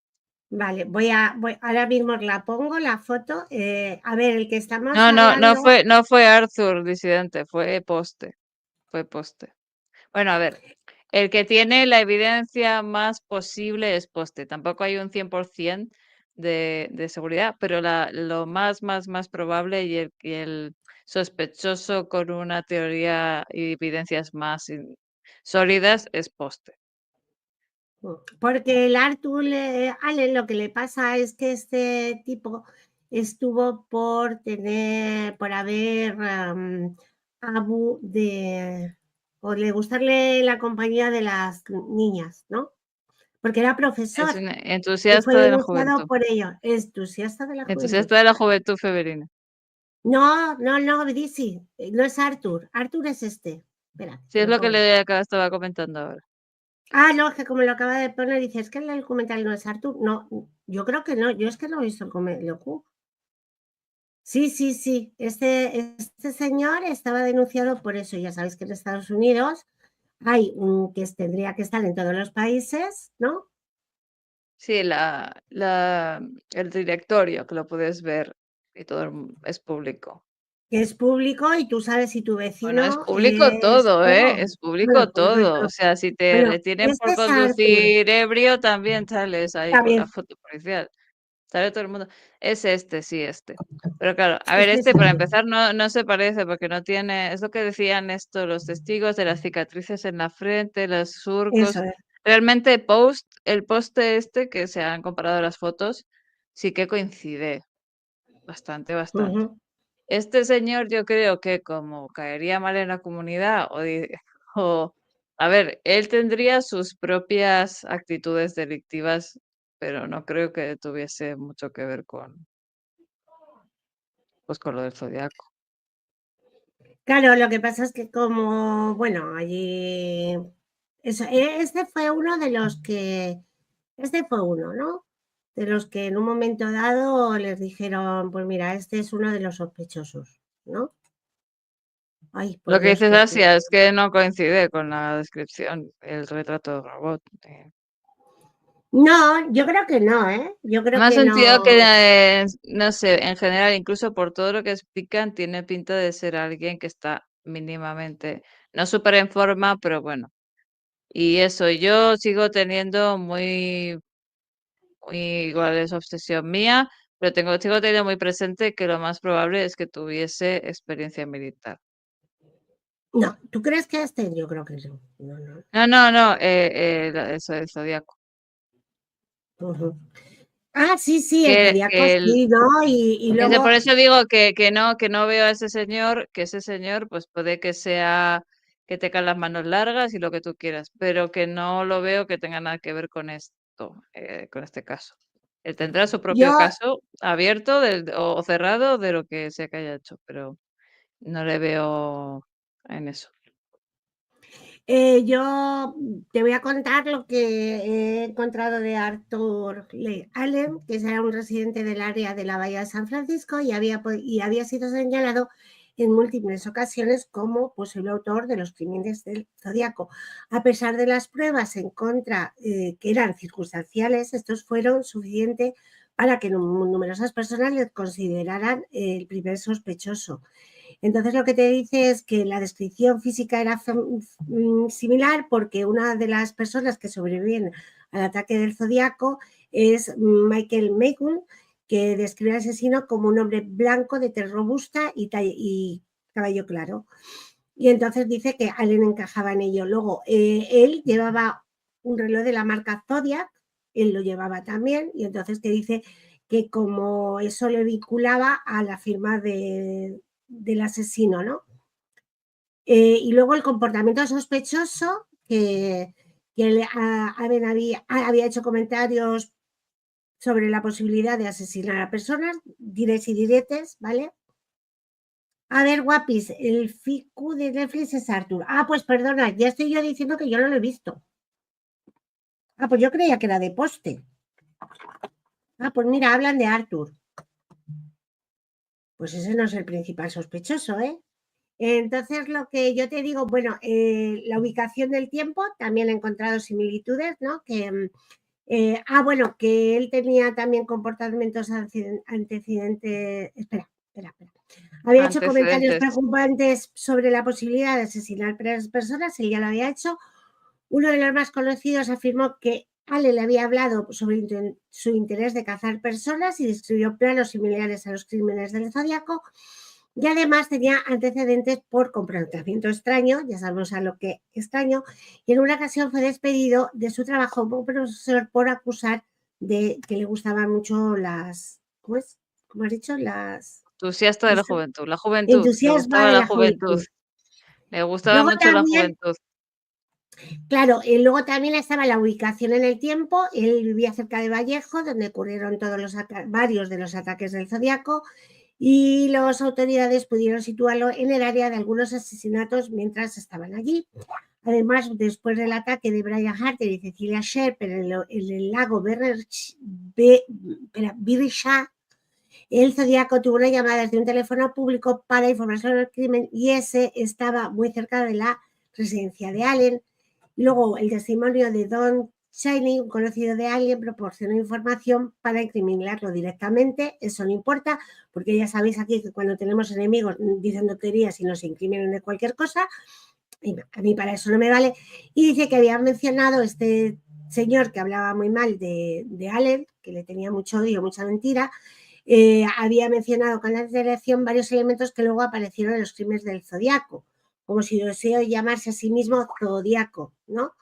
Vale, ahora mismo la pongo, la foto. A ver, el que estamos No hablando, fue Arthur disidente, fue poste, fue poste. Bueno, a ver, el que tiene la evidencia más posible es poste. Tampoco hay un 100% de seguridad, pero lo más probable y el sospechoso con una teoría y evidencias más sólidas es poste. porque el Arthur Allen lo que le pasa es que este tipo estuvo por haber o le gustarle la compañía de las niñas, ¿no? Porque era Es profesor un y fue entusiasta de la denunciado juventud, por ello. Entusiasta de la juventud. entusiasta de la juventud femenina. No, Brisi, no es Arthur. Arthur es este. Espera, Sí, te es lo lo que pongo. le estaba comentando ahora. Ah, no, es que como lo acaba de poner, dice, es que el documental no es Arthur. No, yo creo que no, yo es que no he visto el Sí. Este señor estaba denunciado por eso. Ya sabéis que en Estados Unidos hay un que tendría que estar en todos los países, ¿no? Sí, el directorio, que lo puedes ver y todo es público. Que es público y tú sabes si tu Bueno, es vecino público es... todo, ¿eh? No, Es público bueno, público y todo. O todo. sea, si te Bueno, detienen este por es Arthur. conducir ebrio, también sales ahí con la También, foto policial. Sale todo el mundo. Es este, sí, este. Pero claro, a ver, este es este para Arthur. empezar no se parece porque no tiene, es lo que decían esto los testigos de las cicatrices en la frente, los Eso surcos. es. Realmente el poste este que se han comparado las fotos, sí que coincide bastante. Ujú. Este señor yo creo que como caería mal en la comunidad o a ver, él tendría sus propias actitudes delictivas, pero no creo que tuviese mucho que ver pues con lo del zodiaco. Claro, lo que pasa es que como, bueno, allí... este fue uno de los que... Este fue uno, ¿no? De los que en un momento dado les dijeron, pues mira, este es uno de los sospechosos, ¿no? Ay, Lo por que Dios, dices, que es que... Asia, es que no coincide con la descripción, el retrato de robot. No, yo creo que no, ¿eh? Yo creo Más que sentido no. que, no sé, en general, incluso por todo lo que explican, tiene pinta de ser alguien que está mínimamente, no súper en forma, pero bueno. Y eso, yo sigo teniendo muy igual es obsesión mía, pero sigo teniendo muy presente que lo más probable es que tuviese experiencia militar. No, ¿tú crees que este? Yo creo que no. No. No, eso del zodiaco. Ujú. Ah, sí, el Que, zodiaco que sí, ¿no? Y luego, por eso digo que no veo a ese señor, que ese señor, pues puede que sea que tenga las manos largas y lo que tú quieras, pero que no lo veo que tenga nada que ver con esto, con este caso. Él tendrá su propio yo, caso abierto o cerrado de lo que sea que haya hecho, pero no le veo en eso. yo te voy a contar lo que he encontrado de Arthur Lee Allen, que era un residente del área de la Bahía de San Francisco y había sido señalado en múltiples ocasiones como posible autor de los crímenes del Zodíaco. A pesar de las pruebas en contra, que eran circunstanciales, estos fueron suficientes para que numerosas personas le consideraran el primer sospechoso. Entonces lo que te dice es que la descripción física era similar porque una de las personas que sobreviven al ataque del Zodíaco es Michael Maygun, que describe al asesino como un hombre blanco de tez robusta y cabello claro. Y entonces dice que Allen encajaba en ello. Luego, él llevaba un reloj de la marca Zodiac, él lo llevaba también, y entonces te dice que como eso le vinculaba a la firma del asesino, ¿no? Y luego el comportamiento sospechoso, que Allen había hecho comentarios sobre la posibilidad de asesinar a personas, diretes y diretes, ¿vale? A ver, guapis, el ficu de Netflix es Arthur. Ah, pues perdona, ya estoy yo diciendo que yo no lo he visto. Ah, pues yo creía que era de Poste. Ah, pues mira, hablan de Arthur. Pues ese no es el principal sospechoso, ¿eh? Entonces, lo que yo te digo, bueno, la ubicación del tiempo, también he encontrado similitudes, ¿no? Bueno, que él tenía también comportamientos antecedentes. Espera. Había hecho comentarios Antecedentes. preocupantes sobre la posibilidad de asesinar personas, él ya lo había hecho. Uno de los más conocidos afirmó que Ale le había hablado sobre su interés de cazar personas y describió planos similares a los crímenes del Zodíaco. Y además tenía antecedentes por comportamiento extraño, ya sabemos a lo que extraño, y en una ocasión fue despedido de su trabajo como profesor por acusar de que le gustaban mucho las, ¿cómo es? ¿Cómo has dicho? Las Entusiasta de la juventud. La juventud. Le entusiasma gustaba de la la juventud. juventud. Le gustaba Luego mucho la también, juventud. claro, luego también estaba la ubicación en el tiempo. Él vivía cerca de Vallejo, donde ocurrieron varios de los ataques del Zodíaco, y las autoridades pudieron situarlo en el área de algunos asesinatos mientras estaban allí. Además, después del ataque de Brian Harter y Cecilia Sherp en el lago Berisha, el Zodíaco tuvo una llamada desde un teléfono público para informar sobre el crimen y ese estaba muy cerca de la residencia de Allen. Luego, el testimonio de Don Cheney, un conocido de Allen, proporcionó información para incriminarlo directamente. Eso no importa, porque ya sabéis aquí que cuando tenemos enemigos dicen tonterías y nos incriminan de cualquier cosa. Y a mí para eso no me vale. Y dice que había mencionado este señor que hablaba muy mal de Allen, que le tenía mucho odio, mucha mentira. Había mencionado con la dirección varios elementos que luego aparecieron en los crímenes del Zodíaco, como si deseo llamarse a sí mismo Zodíaco, ¿no?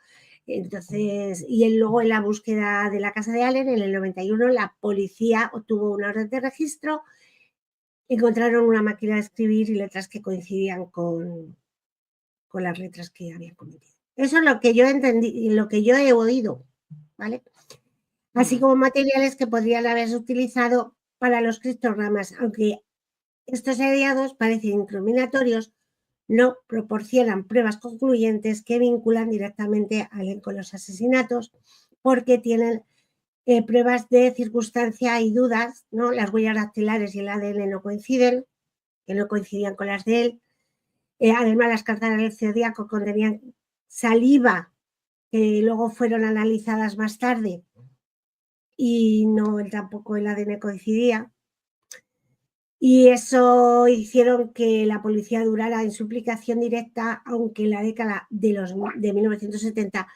Entonces, luego en la búsqueda de la casa de Allen, en el 91, la policía obtuvo una orden de registro, encontraron una máquina de escribir y letras que coincidían con las letras que habían cometido. Eso es lo que yo entendí y lo que yo he oído, ¿vale? Así como materiales que podrían haberse utilizado para los criptogramas, aunque estos aliados parecen incriminatorios, no proporcionan pruebas concluyentes que vinculan directamente a Allen con los asesinatos, porque tienen pruebas de circunstancia y dudas, ¿no? Las huellas dactilares y el ADN no coinciden, que no coincidían con las de él. Además, las cartas del Zodíaco contenían saliva, que luego fueron analizadas más tarde y tampoco el ADN coincidía. Y eso hicieron que la policía durara en su aplicación directa, aunque en la década de 1970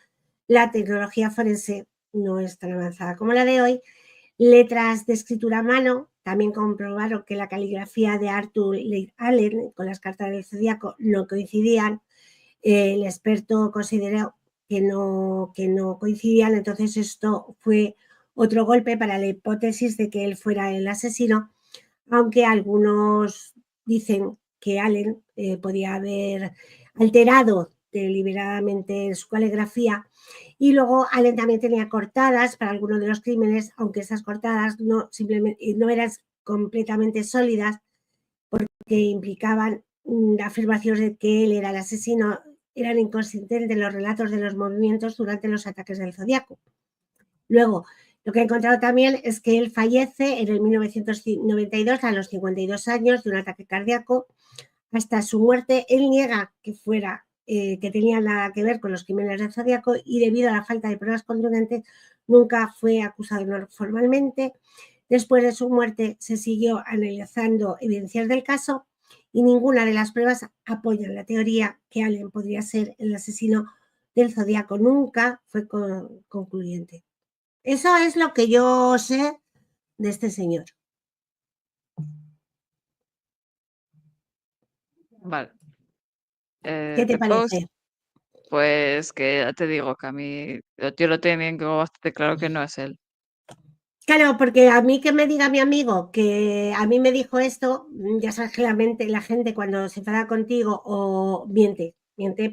la tecnología forense no es tan avanzada como la de hoy. Letras de escritura a mano también comprobaron que la caligrafía de Arthur Allen con las cartas del Zodíaco no coincidían. El experto consideró que no coincidían, entonces esto fue otro golpe para la hipótesis de que él fuera el asesino, aunque algunos dicen que Allen podía haber alterado deliberadamente su caligrafía. Y luego Allen también tenía cortadas para algunos de los crímenes, aunque esas cortadas no eran completamente sólidas, porque implicaban afirmaciones de que él era el asesino, eran inconsistentes los relatos de los movimientos durante los ataques del Zodíaco. Luego, lo que he encontrado también es que él fallece en el 1992 a los 52 años de un ataque cardíaco. Hasta su muerte, él niega que tenía nada que ver con los crímenes del Zodíaco y debido a la falta de pruebas contundentes nunca fue acusado formalmente. Después de su muerte se siguió analizando evidencias del caso y ninguna de las pruebas apoyan la teoría que Allen podría ser el asesino del Zodíaco. Nunca fue concluyente. Eso es lo que yo sé de este señor. Vale. ¿Qué te parece? Pues que ya te digo que a mí, yo lo tengo bastante claro que no es él. Claro, porque a mí que me diga mi amigo que a mí me dijo esto, ya sabes que la gente cuando se enfada contigo o miente,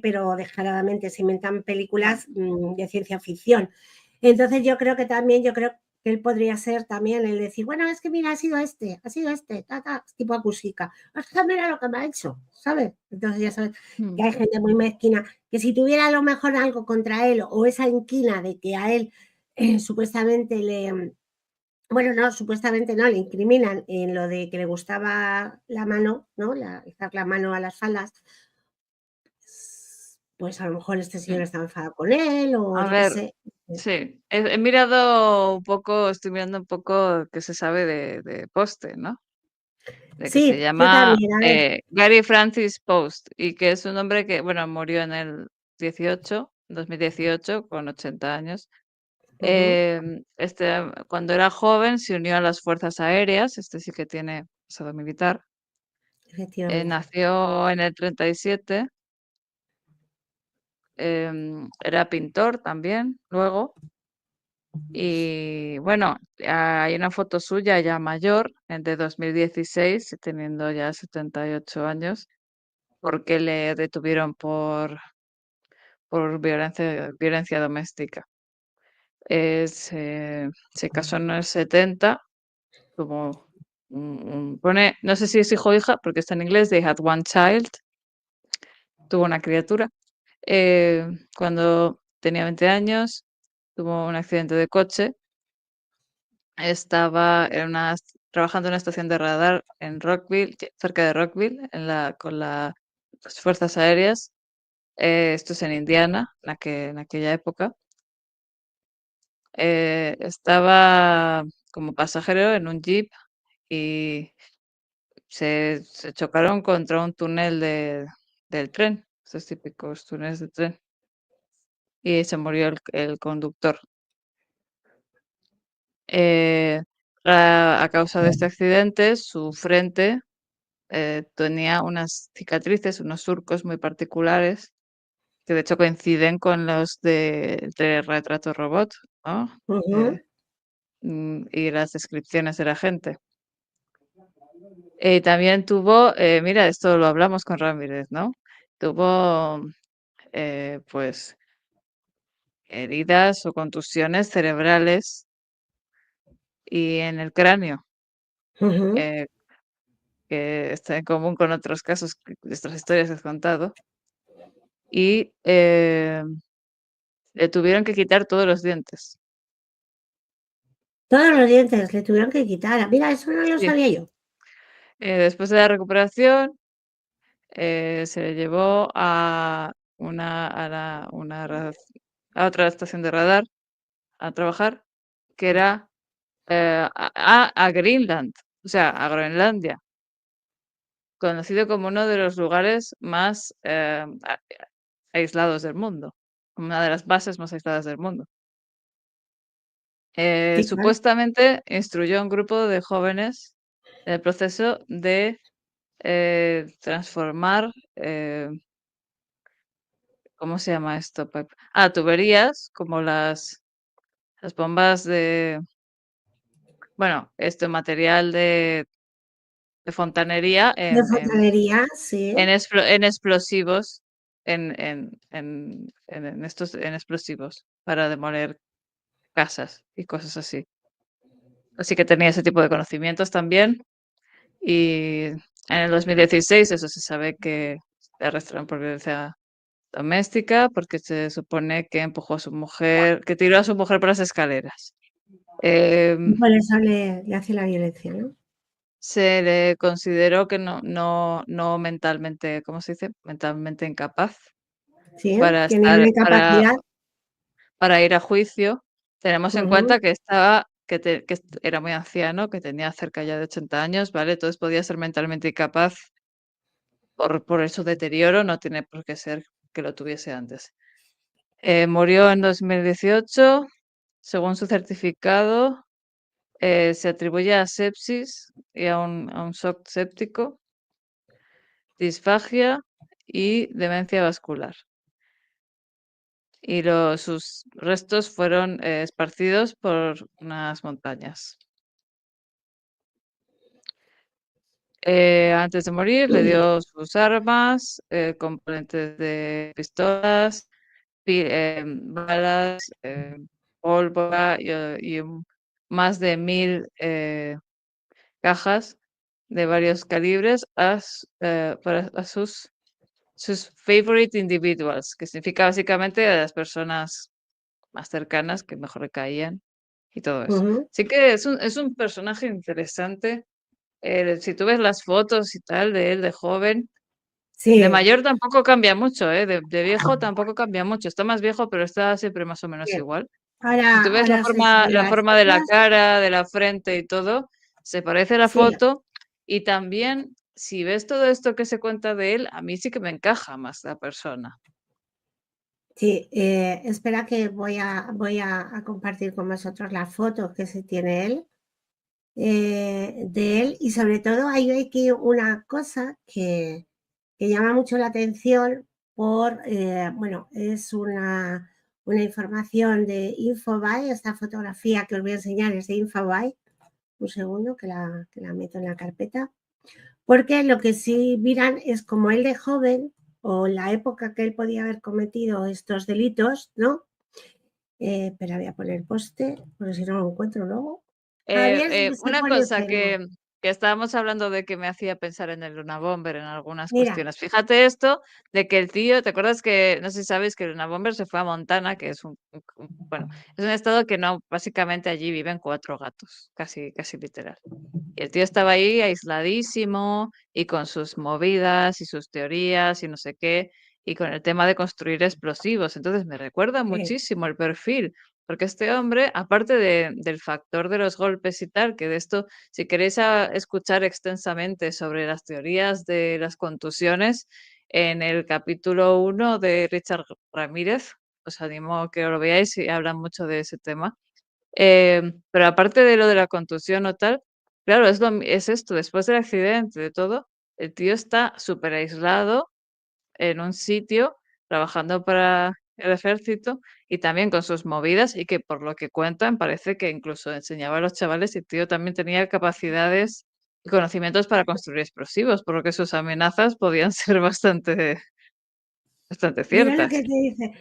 pero descaradamente se inventan películas de ciencia ficción. Entonces yo creo que él podría ser también el decir, bueno, es que mira, ha sido este, tipo acusica. Es que mira lo que me ha hecho, ¿sabes? Entonces ya sabes que hay gente muy mezquina, que si tuviera a lo mejor algo contra él o esa inquina de que a él supuestamente bueno, no, supuestamente no, le incriminan en lo de que le gustaba la mano, ¿no? Izar la mano a las faldas, pues a lo mejor este señor estaba enfadado con él o A yo qué ver, sé. sí, he mirado un poco, estoy mirando un poco qué se sabe de Poste, ¿no? De que se Sí, yo llama también, a ver. Gary Francis Post y que es un hombre que, bueno, murió en el 2018, con 80 años. Cuando era joven se unió a las Fuerzas Aéreas, este sí que tiene pasado militar. Efectivamente. Nació en el 37, era pintor también, luego. Y bueno, hay una foto suya ya mayor, de 2016, teniendo ya 78 años, porque le detuvieron por violencia doméstica. Se casó en el 70, tuvo pone, no sé si es hijo o hija, porque está en inglés, they had one child, tuvo una criatura. Cuando tenía 20 años, tuvo un accidente de coche. Estaba trabajando en una estación de radar en Rockville, cerca de Rockville, con las Fuerzas Aéreas. Esto es en Indiana, en aquella época. Estaba como pasajero en un jeep y se chocaron contra un túnel del tren, esos típicos túneles de tren, y se murió el conductor. Eh, a causa de este accidente, su frente tenía unas cicatrices, unos surcos muy particulares, que de hecho coinciden con los de Retrato Robot, ¿no? Ujú, Y las descripciones de la gente. También tuvo, mira, esto lo hablamos con Ramírez, ¿no? Tuvo, pues, heridas o contusiones cerebrales y en el cráneo, ujú. eh, que está en común con otros casos, de estas historias que has contado. Y le tuvieron que quitar todos los dientes. Todos los dientes le tuvieron que quitar. Mira, eso no lo Sí. sabía yo. Después de la recuperación, se le llevó a otra estación de radar a trabajar, que era a Greenland, o sea, a Groenlandia, conocido como uno de los lugares más aislados del mundo, como una de las bases más aisladas del mundo. Sí, claro. Supuestamente instruyó a un grupo de jóvenes en el proceso de transformar, ¿cómo se llama esto, Pep? Tuberías, como las bombas bueno, material de fontanería De fontanería, sí. en explosivos, en explosivos para demoler casas y cosas así. Así que tenía ese tipo de conocimientos también. Y en el 2016, eso se sabe que le arrestaron por violencia doméstica porque se supone que empujó a su mujer, que tiró a su mujer por las escaleras. Y Em, por eso le hace la violencia, ¿no? Se le consideró que no mentalmente, ¿cómo se dice? Mentalmente incapaz Sí, para tenía una estar, incapacidad. para ir a juicio. Tenemos en Ujú. cuenta que era muy anciano, que tenía cerca ya de 80 años, ¿vale? Entonces podía ser mentalmente incapaz por su deterioro, no tiene por qué ser que lo tuviese antes. Murió en 2018, según su certificado, se atribuye a sepsis y a un shock séptico, disfagia y demencia vascular. Y sus restos fueron esparcidos por unas montañas. Antes de morir, le dio sus armas, componentes de pistolas, balas, pólvora y más de 1000 cajas de varios calibres a sus favorite individuals, que significa básicamente a las personas más cercanas que mejor le caían y todo eso. Ujú. Así que es un personaje interesante. Si tú ves las fotos y tal de él de joven, de Sí, mayor tampoco cambia mucho, ¿eh? De viejo tampoco cambia mucho. Está más viejo, pero está siempre más o menos bien. igual. Si tú ves Ahora os enseño la las forma de la fotos. cara, de la frente y todo, se parece a la Sí, foto. Y también, si ves todo esto que se cuenta de él, a mí sí que me encaja más la persona. sí. Espera que voy a compartir con vosotros la foto que se tiene él, de él. Y sobre todo hay aquí una cosa que llama mucho la atención bueno, es una información de Infobae. Esta fotografía que os voy a enseñar es de Infobae. Un segundo que la meto en la carpeta. Porque lo que sí miran es como él de joven o la época que él podía haber cometido estos delitos, ¿no? Pero voy a poner poste, porque si no lo encuentro luego. A ver si se Una pone cosa enfermo. que estábamos hablando de que me hacía pensar en el Luna Bomber en algunas Mira, cuestiones. Fíjate esto de que el tío, ¿te acuerdas que, no sé si sabes que el Luna Bomber se fue a Montana, que es bueno, es un estado que no, básicamente allí viven 4 gatos, casi literal. Y el tío estaba ahí aisladísimo y con sus movidas y sus teorías y no sé qué, y con el tema de construir explosivos. Entonces me recuerda sí, muchísimo el perfil, porque este hombre, aparte del factor de los golpes y tal, que de esto, si queréis escuchar extensamente sobre las teorías de las contusiones, en el capítulo 1 de Richard Ramírez, os animo a que lo veáis y hablan mucho de ese tema. Pero aparte de lo de la contusión o tal, claro, es esto, después del accidente, de todo, el tío está súper aislado en un sitio, trabajando para el ejército y también con sus movidas y que por lo que cuentan parece que incluso enseñaba a los chavales y el tío también tenía capacidades y conocimientos para construir explosivos, por lo que sus amenazas podían ser bastante mira lo ciertas. que te dice.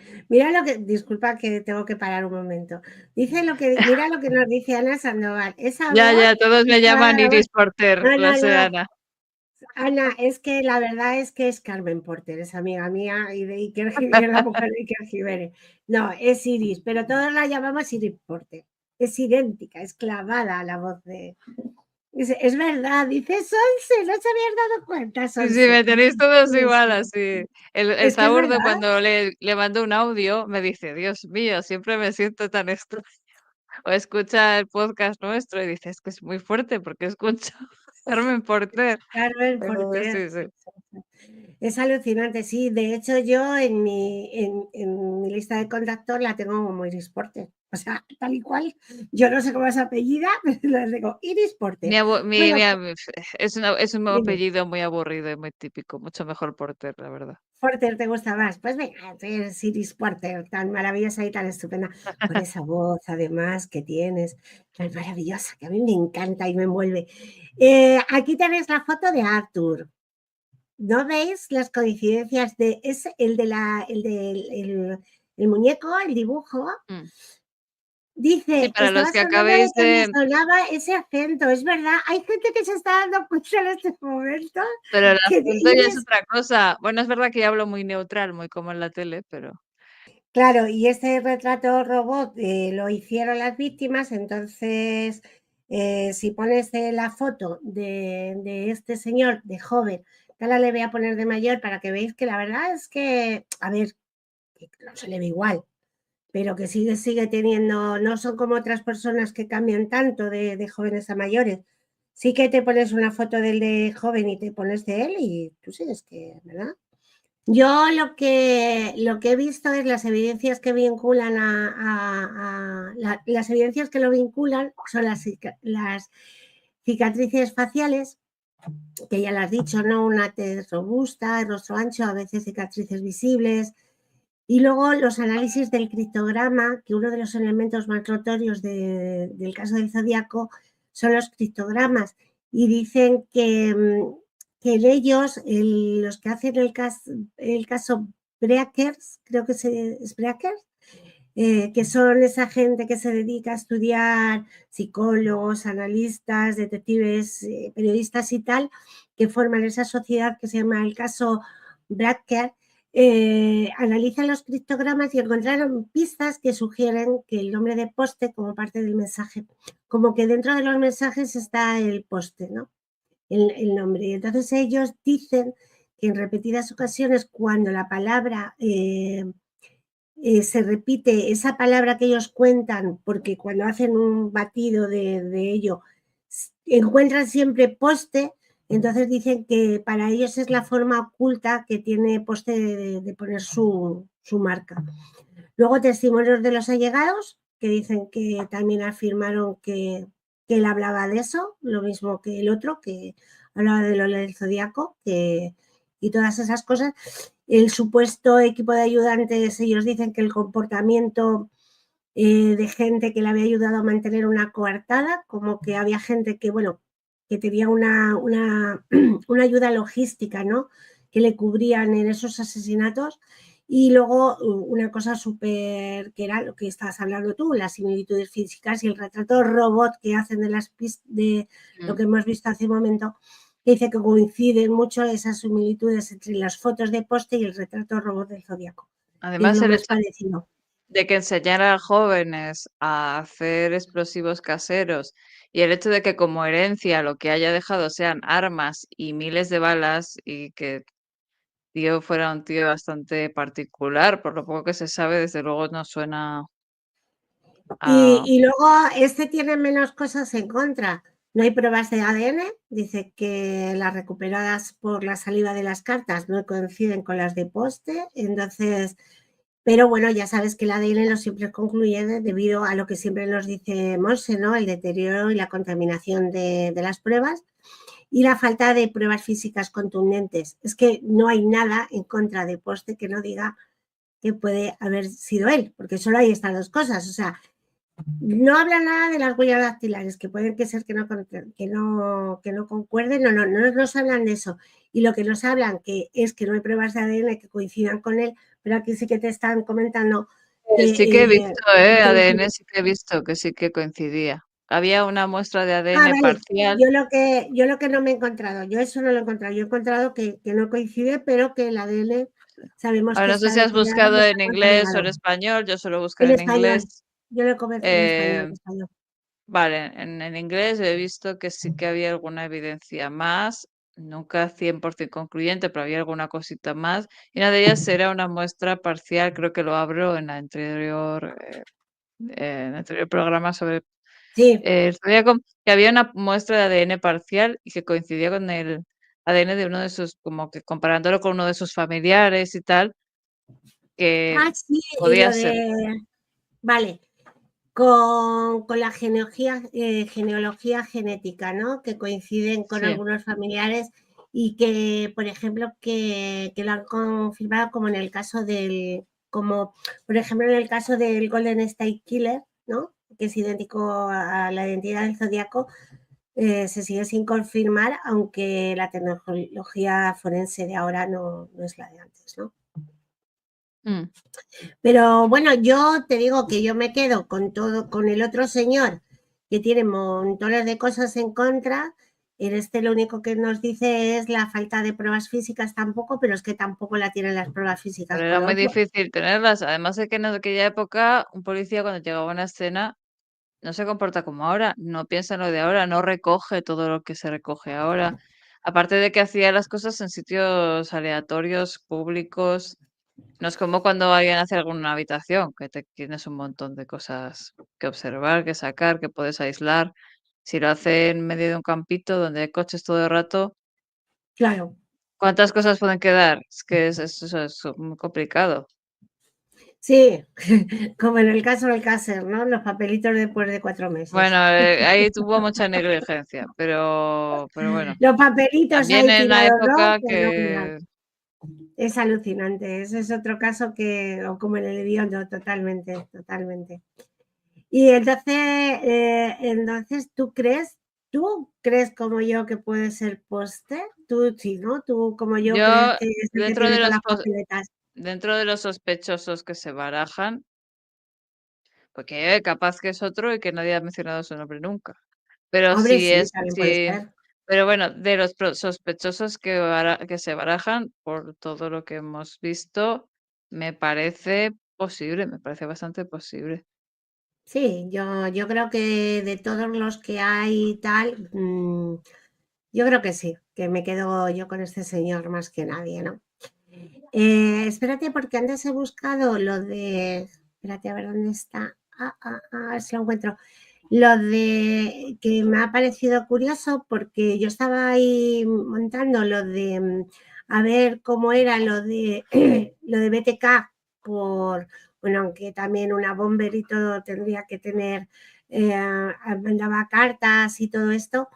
Disculpa que tengo que parar un momento. Mira lo que nos dice Ana Sandoval. Esa Ya, voz ya, todos me está llaman Iris grabada. Porter, No, lo no, sé, no. Ana. Ana, es que la verdad es que es Carmen Porter, es amiga mía y de Iker Jiménez, la mujer de Iker Jiménez. No, es Iris, pero todos la llamamos Iris Porter. Es idéntica, es clavada a la voz de. Es verdad, dice Sonse, no se habían dado cuenta, Sí, sí, me Sonse. tenéis todos Sí, igual, sí. así. El Es que es Zaurdo, verdad. cuando le mando un audio, me dice, Dios mío, siempre me siento tan extraño. O escucha el podcast nuestro y dice, es que es muy fuerte porque escucho a Carmen Porter. Carmen Porter. Sí, sí. Es alucinante, sí. De hecho, yo en mi lista de contactos la tengo como Iris Porter. O sea, tal y cual. Yo no sé cómo es apellida, pero la tengo Iris Porter. Bueno, Es un dime, apellido muy aburrido y muy típico, mucho mejor Porter, la verdad. Porter te gusta más. Pues venga, es Iris Porter, tan maravillosa y tan estupenda. Con esa voz, además, que tienes, tan maravillosa, que a mí me encanta y me envuelve. Aquí tenéis la foto de Arthur. ¿No veis las coincidencias de el muñeco, el dibujo? Mm. Sí, Dice, para los estabas que hablando de acabéis que me de... sonaba ese acento, es verdad, hay gente que se está dando cuenta en este momento Pero el que acento ya es otra cosa. Bueno, es verdad que yo hablo muy neutral, muy como en la tele, pero... claro, y este retrato robot lo hicieron las víctimas, entonces si pones la foto de este señor de joven, que ahora le voy a poner de mayor para que veáis que la verdad es que, a ver, que no se le ve igual, pero que sigue teniendo, no son como otras personas que cambian tanto de jóvenes a mayores. Sí que te pones una foto del de joven y te pones de él y tú sigues que, ¿verdad? Yo lo que he visto es las evidencias que vinculan las evidencias que lo vinculan son las cicatrices faciales, que ya lo has dicho, ¿no? Una tez robusta, el rostro ancho, a veces cicatrices visibles. Y luego los análisis del criptograma, que uno de los elementos más notorios del caso del Zodíaco son los criptogramas. Y dicen que en ellos, los que hacen el caso Breakers, creo que es Breakers, que son esa gente que se dedica a estudiar, psicólogos, analistas, detectives, periodistas y tal, que forman esa sociedad que se llama el caso Bracker, analizan los criptogramas y encontraron pistas que sugieren que el nombre de poste como parte del mensaje, como que dentro de los mensajes está el poste, ¿no? El nombre. Y entonces ellos dicen que en repetidas ocasiones cuando la palabra se repite, esa palabra que ellos cuentan, porque cuando hacen un batido de ello, encuentran siempre poste, entonces dicen que para ellos es la forma oculta que tiene poste de poner su marca. Luego testimonios de los allegados, que dicen que también afirmaron que él hablaba de eso, lo mismo que el otro, que hablaba de lo del zodiaco, y todas esas cosas. El supuesto equipo de ayudantes, ellos dicen que el comportamiento de gente que le había ayudado a mantener una coartada, como que había gente que, bueno, que tenía una ayuda logística, ¿no? Que le cubrían en esos asesinatos. Y luego una cosa súper, que era lo que estabas hablando tú, las similitudes físicas y el retrato robot que hacen de lo que hemos visto hace un momento, que dice que coinciden mucho esas similitudes entre las fotos de poste y el retrato robot del Zodíaco. Es Además, lo el más hecho parecido. de que enseñara a jóvenes a hacer explosivos caseros y el hecho de que como herencia lo que haya dejado sean armas y miles de balas y que tío fuera un tío bastante particular, por lo poco que se sabe, desde luego no suena a... Y luego este tiene menos cosas en contra. No hay pruebas de ADN. Dice que las recuperadas por la saliva de las cartas no coinciden con las de poste. Entonces, pero bueno, ya sabes que el ADN no siempre es concluyente debido a lo que siempre nos dice Monse, ¿no? El deterioro y la contaminación de las pruebas y la falta de pruebas físicas contundentes. Es que no hay nada en contra de poste que no diga que puede haber sido él, porque solo hay estas dos cosas. O sea, no habla nada de las huellas dactilares, que pueden que ser que no concuerden, no nos hablan de eso. Y lo que nos hablan que es que no hay pruebas de ADN que coincidan con él, pero aquí sí que te están comentando que... Sí que he visto, ADN sí que he visto que sí que coincidía. Había una muestra de ADN vale, parcial. yo lo que no me he encontrado, yo eso no lo he encontrado, yo he encontrado que no coincide, pero que el ADN sabemos Ahora que no sé está si has deteriorado y buscado está en inglés o en contaminado. español, yo suelo buscar En en español, inglés. yo lo he convencido en español. Vale, en inglés he visto que sí que había alguna evidencia más, nunca 100% concluyente, pero había alguna cosita más. Y una de ellas era una muestra parcial, creo que lo abro en el anterior programa sobre Sí, el zodíaco, que había una muestra de ADN parcial y que coincidía con el ADN de uno de sus, como que comparándolo con uno de sus familiares y tal, que sí, y podía lo ser. de... Vale, con la genealogía genética, ¿no? Que coinciden con Sí. algunos familiares y que, por ejemplo, que lo han confirmado como en el caso como por ejemplo en el caso del Golden State Killer, ¿no? Que es idéntico a la identidad del Zodíaco, se sigue sin confirmar, aunque la tecnología forense de ahora no es la de antes, ¿no? Mm. Pero bueno, yo te digo que yo me quedo con con el otro señor que tiene montones de cosas en contra. En este lo único que nos dice es la falta de pruebas físicas tampoco, pero es que tampoco la tienen las pruebas físicas Pero con era lo muy otro. difícil tenerlas. Además de que en aquella época un policía cuando llegaba a una escena no se comporta como ahora, no piensa en lo de ahora, no recoge todo lo que se recoge ahora. Aparte de que hacía las cosas en sitios aleatorios, públicos. No es como cuando alguien hace algo en una habitación, que te tienes un montón de cosas que observar, que sacar, que puedes aislar. Si lo hace en medio de un campito donde hay coches todo el rato, Claro, ¿cuántas cosas pueden quedar? Es que eso es muy complicado. sí, como en el caso del Cácer, ¿no? Los papelitos después de 4 Bueno, meses. ahí tuvo mucha negligencia, pero bueno, Los papelitos también ahí en la tirados, ¿no? época Fenomenal. que Es alucinante. Ese es otro caso que, o como en el Hediondo, totalmente, totalmente. Y entonces, ¿tú crees como yo que puede ser póster? Tú sí, ¿no? Tú como yo crees yo, que es el que dentro tiene de todas los, las papeletas. dentro de los sospechosos que se barajan, porque capaz que es otro y que nadie ha mencionado su nombre nunca. Pero Hombre, si sí, es, también puede sí, ser. pero bueno, de los sospechosos que se barajan por todo lo que hemos visto, me parece posible, me parece bastante posible. Sí, yo creo que de todos los que hay y tal, yo creo que sí, que me quedo yo con este señor más que nadie, ¿no? Espérate, porque antes he buscado lo de. Espérate, a ver dónde está. A ver si lo encuentro. Lo de que me ha parecido curioso porque yo estaba ahí montando lo de a ver cómo era lo de lo de BTK por, bueno, aunque también una bomber y todo tendría que tener, mandaba cartas y todo esto,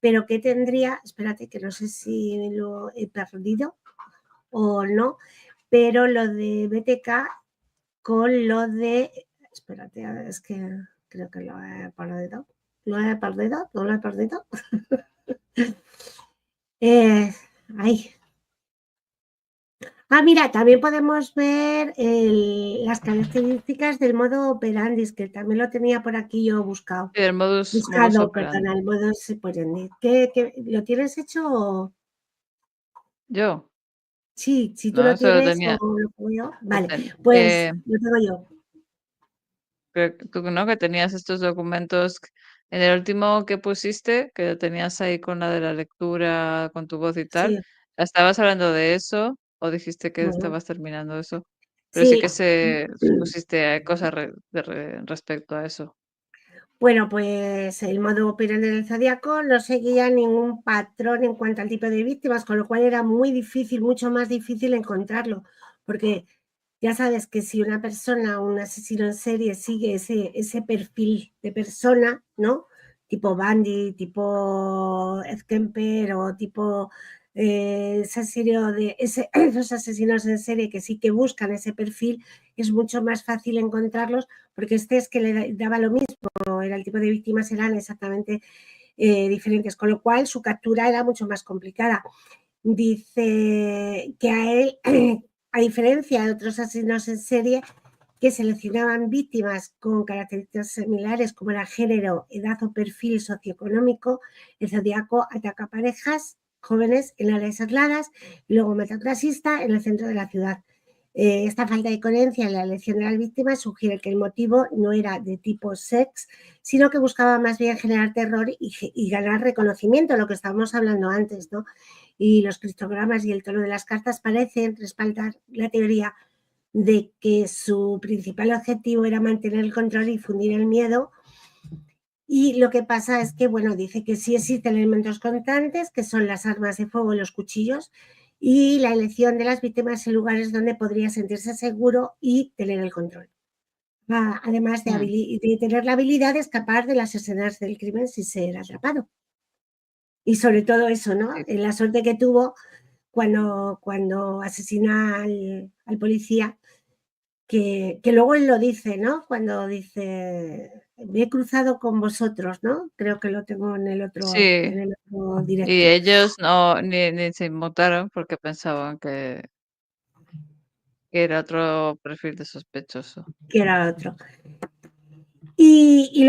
pero ¿qué tendría? Espérate, que no sé si lo he perdido o no, pero lo de BTK con lo de. Espérate, a ver, es que creo que lo he perdido. ¿Lo he perdido? ¿No lo he perdido? Eh, ay. Mira, también podemos ver las características del modo operandi, que también lo tenía por aquí yo buscado. El modus Buscado, operandi. perdona, el modus operandi. ¿Lo tienes hecho o? Yo, Sí, si tú no, lo eso lo tienes tenía. o lo pongo yo. lo Vale, ten- pues lo tengo yo. creo que tú, ¿no? Que tenías estos documentos en el último que pusiste, que lo tenías ahí con la de la lectura, con tu voz y tal. Sí. ¿Estabas hablando de eso o dijiste que Ujú. estabas terminando eso? Pero sí Sí. que se pusiste cosas respecto a eso. Bueno, pues el modo operandi del Zodíaco no seguía ningún patrón en cuanto al tipo de víctimas, con lo cual era muy difícil, mucho más difícil encontrarlo, porque ya sabes que si una persona, un asesino en serie, sigue ese perfil de persona, ¿no? Tipo Bundy, tipo Ed Kemper o tipo esa serie de esos asesinos en serie que sí que buscan ese perfil, es mucho más fácil encontrarlos, porque este es que le daba lo mismo, era el tipo de víctimas eran exactamente diferentes, con lo cual su captura era mucho más complicada. Dice que a él, a diferencia de otros asesinos en serie, que seleccionaban víctimas con características similares como era género, edad o perfil socioeconómico, el Zodíaco ataca parejas jóvenes en áreas aisladas y luego mata a un taxista en el centro de la ciudad. Esta falta de coherencia en la elección de las víctimas sugiere que el motivo no era de tipo sex, sino que buscaba más bien generar terror y ganar reconocimiento, lo que estábamos hablando antes, ¿no? Y los cristogramas y el tono de las cartas parecen respaldar la teoría de que su principal objetivo era mantener el control y difundir el miedo. Y lo que pasa es que, bueno, dice que sí existen elementos constantes, que son las armas de fuego y los cuchillos, y la elección de las víctimas en lugares donde podría sentirse seguro y tener el control. Además Mm. de tener la habilidad de escapar de las escenas del crimen si ser atrapado. Y sobre todo eso, ¿no? Sí. La suerte que tuvo cuando asesina al policía, que luego él lo dice, ¿no? Cuando dice, me he cruzado con vosotros, ¿no? Creo que lo tengo en el otro Sí, y directo, ellos no ni se inmutaron porque pensaban que era otro perfil de sospechoso. que era otro. Y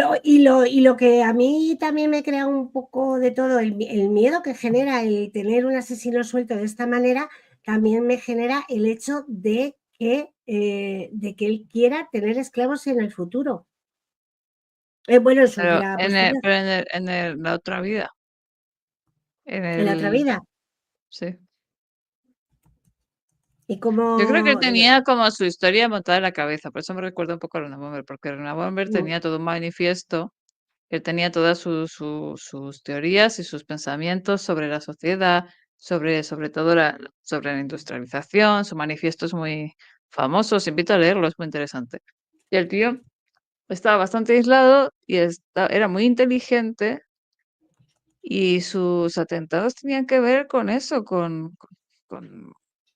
lo que a mí también me crea un poco de todo, el miedo que genera el tener un asesino suelto de esta manera, también me genera el hecho de que él quiera tener esclavos en el futuro. Bueno, en su Pero vida posterior, la otra vida, en en la otra el vida. sí. Y Yo creo que él como. tenía como su historia montada en la cabeza, por eso me recuerda un poco a Luna Bomber, porque Luna Bomber tenía todo un manifiesto, él tenía todas sus teorías y sus pensamientos sobre la sociedad, sobre todo sobre la industrialización, su manifiesto es muy famoso, os invito a leerlo, es muy interesante. Y el tío estaba bastante aislado y era muy inteligente y sus atentados tenían que ver con eso, con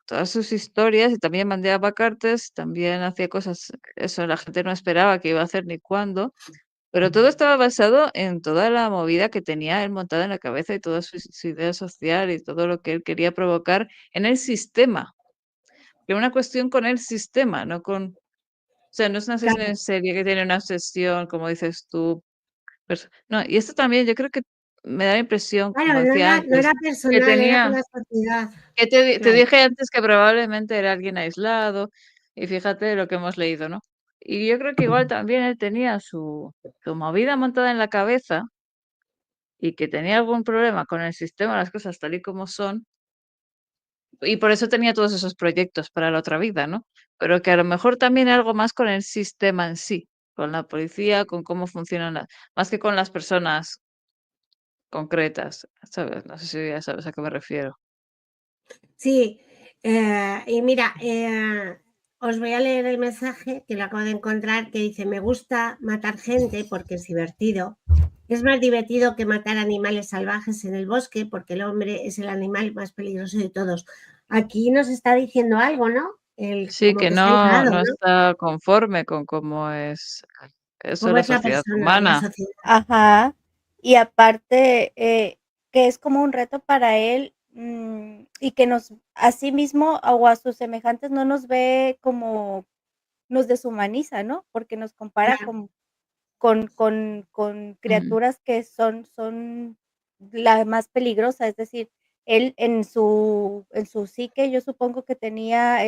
todas sus historias y también mandaba cartas, también hacía cosas, eso la gente no esperaba que iba a hacer ni cuándo, pero todo estaba basado en toda la movida que tenía él montada en la cabeza y toda su idea social y todo lo que él quería provocar en el sistema. Era una cuestión con el sistema, no con, o sea, no es un asesino Claro, en serie que tiene una obsesión, como dices tú. No, y esto también yo creo que me da la impresión, como claro, no decía era, no antes, era que personal, era con tenía, la sociedad. que te Claro. dije antes que probablemente era alguien aislado, y fíjate lo que hemos leído, ¿no? Y yo creo que igual también él tenía su movida montada en la cabeza y que tenía algún problema con el sistema, las cosas tal y como son, y por eso tenía todos esos proyectos para la otra vida, ¿no? Pero que a lo mejor también algo más con el sistema en sí, con la policía, con cómo funcionan más que con las personas concretas, ¿sabes? No sé si ya sabes a qué me refiero. Sí, y mira, os voy a leer el mensaje que lo acabo de encontrar que dice, me gusta matar gente porque es divertido. Es más divertido que matar animales salvajes en el bosque porque el hombre es el animal más peligroso de todos. Aquí nos está diciendo algo, ¿no? Sí, Como que que está aislado, no ¿no? está conforme con cómo es eso ¿Cómo la es la sociedad persona, la humana. sociedad? Ajá. Y aparte, que es como un reto para él, y que nos a sí mismo o a sus semejantes no nos ve como nos deshumaniza, ¿no? Porque nos compara Claro, con Mm. criaturas que son la más peligrosa, es decir, él en su psique, yo supongo que tenía,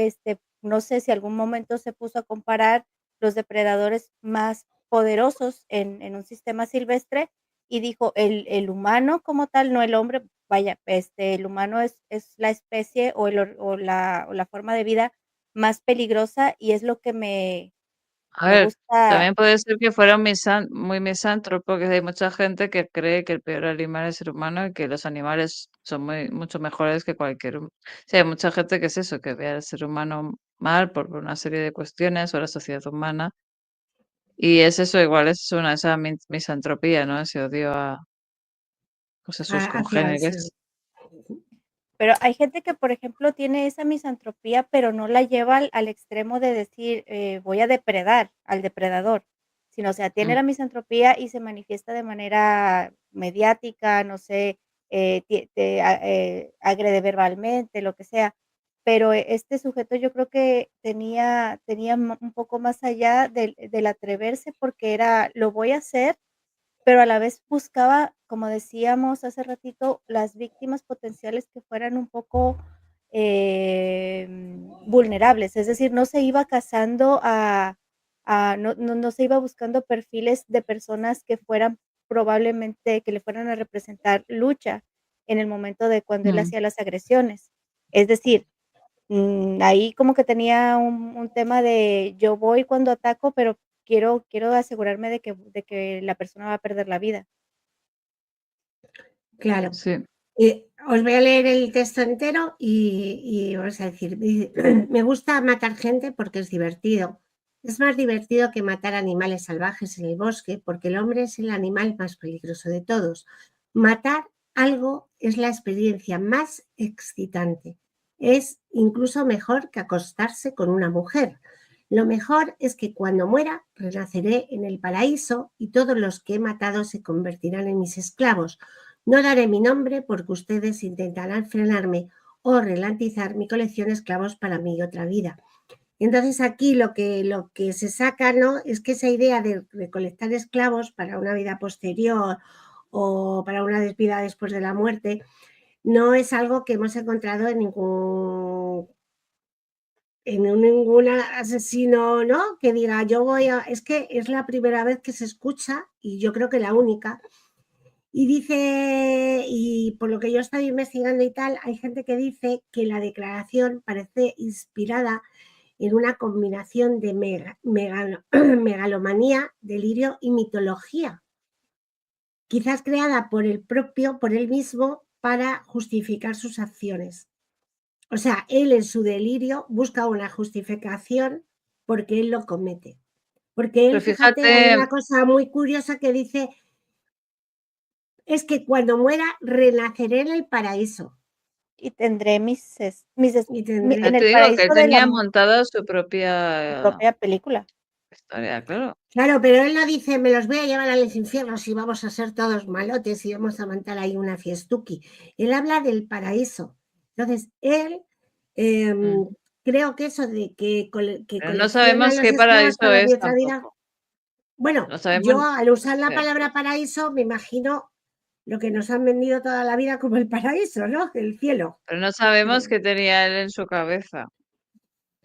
no sé si algún momento se puso a comparar los depredadores más poderosos en un sistema silvestre y dijo: "El humano como tal, no el hombre, vaya, el humano es la especie o el or o la forma de vida más peligrosa y es lo que A me ver, gusta". también puede ser que fuera un muy misántropo, que hay mucha gente que cree que el peor animal es el ser humano y que los animales son mucho mejores que cualquier. Sí, hay mucha gente que es eso, que ve al ser humano mal por una serie de cuestiones o la sociedad humana. Y es eso, igual es esa misantropía, ¿no? Ese odio pues, a sus hacia el ser. congéneres. Pero hay gente que, por ejemplo, tiene esa misantropía, pero no la lleva al extremo de decir, voy a depredar al depredador, sino, o sea, tiene Mm. la misantropía y se manifiesta de manera mediática, no sé, te agrede verbalmente, lo que sea. Pero este sujeto yo creo que tenía un poco más allá del atreverse porque era, lo voy a hacer pero a la vez buscaba, como decíamos hace ratito, las víctimas potenciales que fueran un poco, vulnerables, es decir, no se iba cazando no se iba buscando perfiles de personas que fueran probablemente que le fueran a representar lucha en el momento de cuando él Mm. hacía las agresiones. Es decir, ahí como que tenía un tema de yo voy cuando ataco, pero quiero asegurarme de que la persona va a perder la vida. Claro. Sí. Os voy a leer el texto entero y vamos a decir, me gusta matar gente porque es divertido. Es más divertido que matar animales salvajes en el bosque porque el hombre es el animal más peligroso de todos. Matar algo es la experiencia más excitante. Es incluso mejor que acostarse con una mujer. Lo mejor es que cuando muera renaceré en el paraíso y todos los que he matado se convertirán en mis esclavos. No daré mi nombre porque ustedes intentarán frenarme o ralentizar mi colección de esclavos para mi otra vida. Entonces aquí lo que se saca, ¿no? Es que esa idea de recolectar esclavos para una vida posterior o para una vida después de la muerte no es algo que hemos encontrado en ningún asesino, ¿no? Que diga yo voy a... Es que es la primera vez que se escucha y yo creo que la única. Y dice, y por lo que yo he estado investigando y tal, hay gente que dice que la declaración parece inspirada en una combinación de megalomanía, delirio y mitología, quizás creada por él mismo para justificar sus acciones. O sea, él en su delirio busca una justificación porque él lo comete. Porque él, Pero fíjate, hay fíjate, una cosa muy curiosa que dice, es que cuando muera renaceré en el paraíso. Y tendré mis es mis es Y mi ya en tendré, te el digo que él paraíso de tenía montada su su propia propia película. historia, claro. claro, pero él no dice, me los voy a llevar a los infiernos y vamos a ser todos malotes y vamos a montar ahí una fiestuki. Él habla del paraíso. Entonces, él, Mm. em, creo que eso de que Pero no coleccionan sabemos los qué esclavos paraíso para es otra vida. tampoco. Bueno, No sabemos. yo al usar la Sí. palabra paraíso me imagino lo que nos han vendido toda la vida como el paraíso, ¿no? El cielo. Pero no sabemos qué tenía él en su cabeza.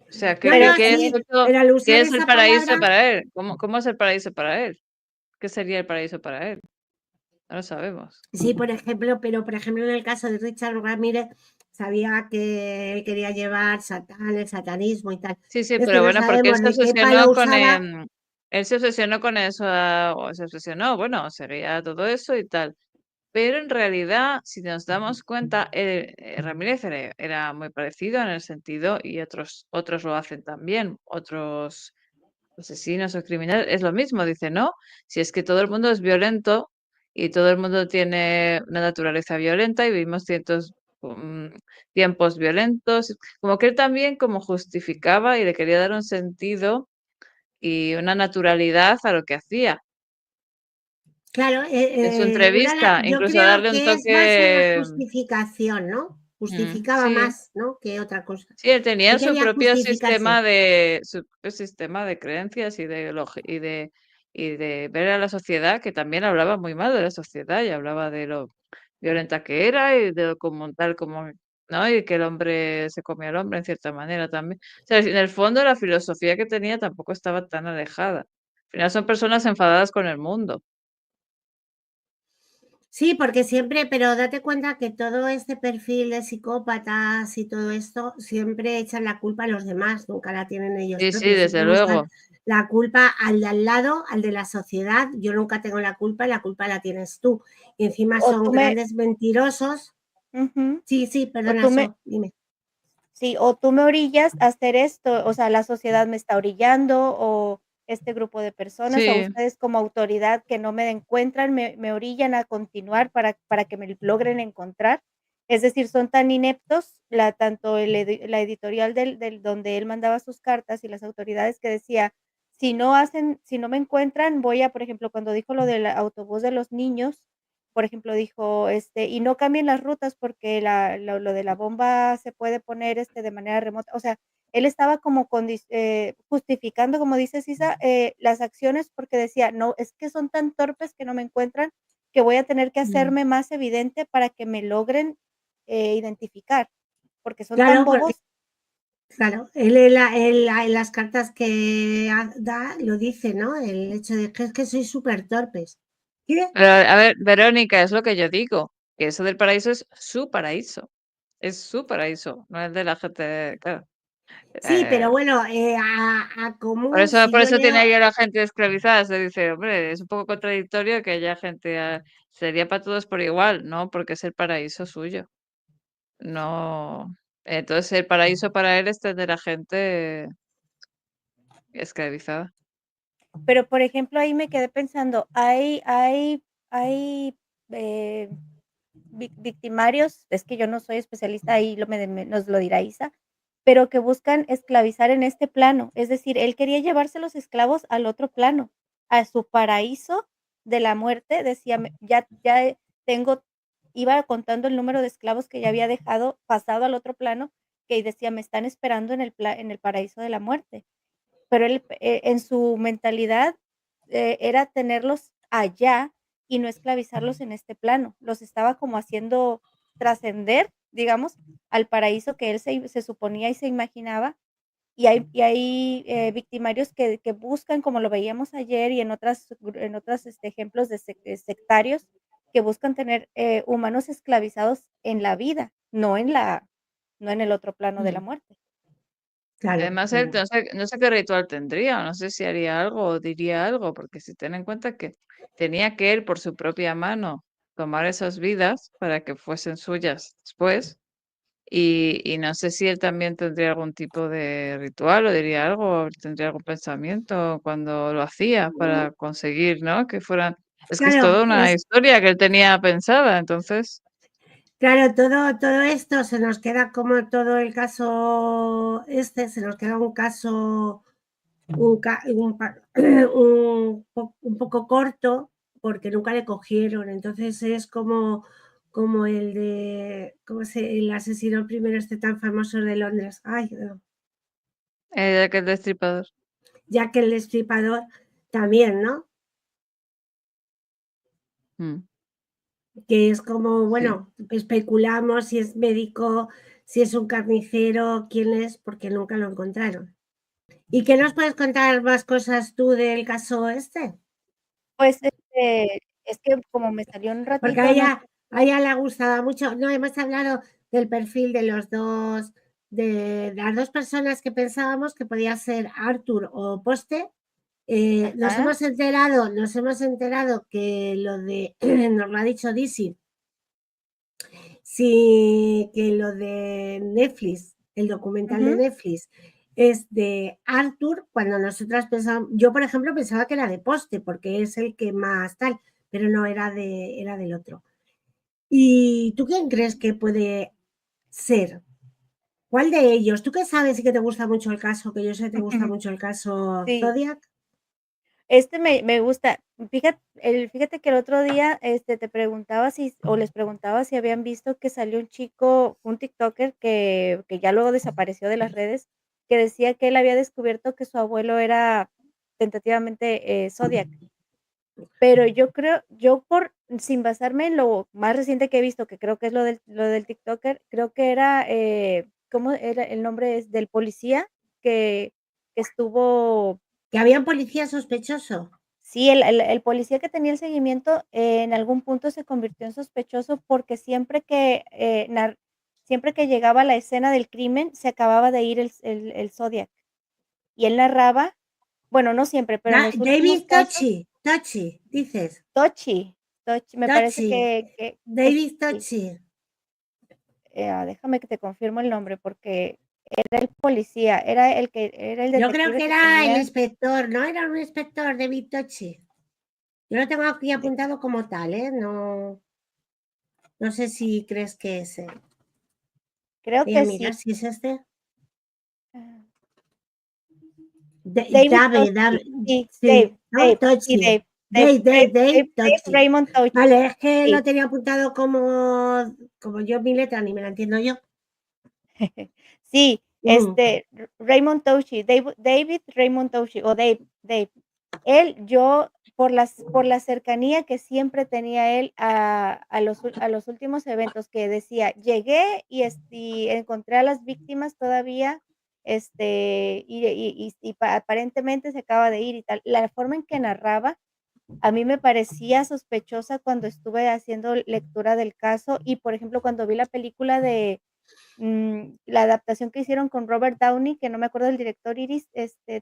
O sea, No, no, ¿qué sí, pero al usar es el esa paraíso palabra, para él? ¿Cómo es el paraíso para él? ¿Qué sería el paraíso para él? No lo sabemos. sí, por ejemplo, pero por ejemplo en el caso de Richard Ramírez sabía que él quería llevar Satán, el satanismo y tal. Sí, Es que pero no bueno, porque él sabemos se de qué palo obsesionó usaba. él se obsesionó con eso, o se obsesionó, bueno, seguía todo eso y tal. Pero en realidad, si nos damos cuenta, Ramírez era muy parecido en el sentido, y otros lo hacen también, otros asesinos o criminales, es lo mismo, dice, ¿no? Si es que todo el mundo es violento y todo el mundo tiene una naturaleza violenta y vivimos ciertos tiempos violentos, como que él también como justificaba y le quería dar un sentido y una naturalidad a lo que hacía. Claro, En su entrevista, yo incluso creo darle un que es más una toque. justificación, ¿no? Justificaba Sí, más, ¿no? Que otra cosa. sí, él tenía Él quería justificarse. su propio sistema de creencias y de ver a la sociedad, que también hablaba muy mal de la sociedad y hablaba de lo violenta que era y de lo como tal como, ¿no? Y que el hombre se comía al hombre en cierta manera también. O sea, en el fondo la filosofía que tenía tampoco estaba tan alejada. Al final son personas enfadadas con el mundo. Sí, porque siempre, pero date cuenta que todo este perfil de psicópatas y todo esto siempre echan la culpa a los demás, nunca la tienen ellos Sí, sí, propios. desde Siempre buscan luego. la culpa al de al lado, al de la sociedad. Yo nunca tengo la culpa la tienes tú. Y encima O son tú me, grandes mentirosos. ujú, Sí, sí, o perdona, tú me, dime. sí, o tú me orillas a hacer esto, o sea, la sociedad me está orillando, o este grupo de personas, o Sí. ustedes como autoridad que no me encuentran, me orillan a continuar para que me logren encontrar. Es decir, son tan ineptos, tanto la editorial del donde él mandaba sus cartas y las autoridades que decía, si no me encuentran, voy a, por ejemplo, cuando dijo lo del autobús de los niños, por ejemplo, dijo, y no cambien las rutas porque lo de la bomba se puede poner, de manera remota. O sea, él estaba como justificando, como dice Sisa, las acciones porque decía, no, es que son tan torpes que no me encuentran que voy a tener que hacerme más evidente para que me logren identificar, porque son tan Claro, porque, bobos. claro, en las cartas que da lo dice, ¿no? El hecho de que es que sois súper torpes. ¿Qué? Pero, a ver, Verónica, es lo que yo digo, que eso del paraíso es su paraíso, no el de la gente, claro. Sí, pero Eh, bueno, a común, si por yo eso tiene leo, ahí a la gente esclavizada, se dice, hombre, es un poco contradictorio que haya gente, sería para todos por igual, ¿no? Porque es el paraíso suyo, no. Entonces el paraíso para él es tener a gente esclavizada. Pero, por ejemplo, ahí me quedé pensando, hay eh, victimarios, es que yo no soy especialista, ahí nos lo dirá Isa, pero que buscan esclavizar en este plano. Es decir, él quería llevarse los esclavos al otro plano, a su paraíso de la muerte. Decía, ya tengo, iba contando el número de esclavos que ya había dejado pasado al otro plano, que decía, me están esperando en el paraíso de la muerte. Pero él, en su mentalidad, era tenerlos allá y no esclavizarlos en este plano. Los estaba como haciendo trascender, digamos, al paraíso que él se suponía y se imaginaba. Y hay victimarios que buscan, como lo veíamos ayer y en otros ejemplos de sectarios, que buscan tener humanos esclavizados en la vida, no en el otro plano de la muerte. claro, Además, él no sé qué ritual tendría, no sé si haría algo o diría algo, porque si ten en cuenta que tenía que él por su propia mano tomar esas vidas para que fuesen suyas después, y no sé si él también tendría algún tipo de ritual o diría algo, o tendría algún pensamiento cuando lo hacía para conseguir, ¿no? Que fueran. Es que es claro, toda una historia que él tenía pensada, entonces. claro, todo esto se nos queda como todo el caso se nos queda un caso un poco corto porque nunca le cogieron. Entonces es como el de, el asesino primero tan famoso de Londres. Ay, no. Jack el Destripador. Jack el Destripador también, ¿no? Mm. Que es como, Sí. bueno, especulamos si es médico, si es un carnicero, quién es, porque nunca lo encontraron. ¿Y qué nos puedes contar más cosas tú del caso este? Pues, es que como me salió un Porque ratito, a ella le ha gustado mucho. No, hemos hablado del perfil de los dos, de las dos personas que pensábamos que podía ser Arthur o Poste. Nos Ajá. hemos enterado que lo de, nos lo ha dicho Dizzy, sí, que lo de Netflix, el documental de Netflix, es de Arthur, cuando nosotras pensábamos, yo por ejemplo pensaba que era de Poste, porque es el que más tal, pero no era del otro. ¿Y tú quién crees que puede ser? ¿Cuál de ellos? ¿Tú qué sabes y que te gusta mucho el caso? Que yo sé que te gusta mucho el caso Sí. Zodiac. Me gusta. Fíjate que el otro día, te preguntaba o les preguntaba si habían visto que salió un chico, un tiktoker que ya luego desapareció de las redes, que decía que él había descubierto que su abuelo era tentativamente, Zodiac. Pero sin basarme en lo más reciente que he visto, que creo que es lo del tiktoker, creo que era, ¿cómo era el nombre? Es del policía que estuvo. Que había un policía sospechoso. Sí, el policía que tenía el seguimiento, en algún punto se convirtió en sospechoso porque siempre que llegaba a la escena del crimen, se acababa de ir el Zodiac. Y él narraba, bueno, no siempre, pero en los últimos David casos. Tochi, dices. Tochi, me parece Tochi, que David sí. Tochi. Déjame que te confirmo el nombre, porque era el policía, era el Yo creo detective que que era el tenía. inspector, ¿no? Era un inspector, David Tochi. Yo lo tengo aquí apuntado como tal, ¿eh? No, no sé si crees que es él. Creo Voy a que sí. mirar si es este. Ah. David, David Tochi, sí, sí, ¿no? sí, Tochi. Dave, Dave Tochi. Raymond Tochi, Vale, es que sí. lo tenía apuntado como yo mi letra, ni me la entiendo yo. Sí, Mm. Raymond Tochi, David Raymond Tochi, o Dave. Yo, por la cercanía que siempre tenía él a los últimos eventos, que decía: "Llegué y encontré a las víctimas todavía, aparentemente se acaba de ir", y tal. La forma en que narraba, a mí me parecía sospechosa cuando estuve haciendo lectura del caso y, por ejemplo, cuando vi la película de la adaptación que hicieron con Robert Downey, que no me acuerdo del director, Iris,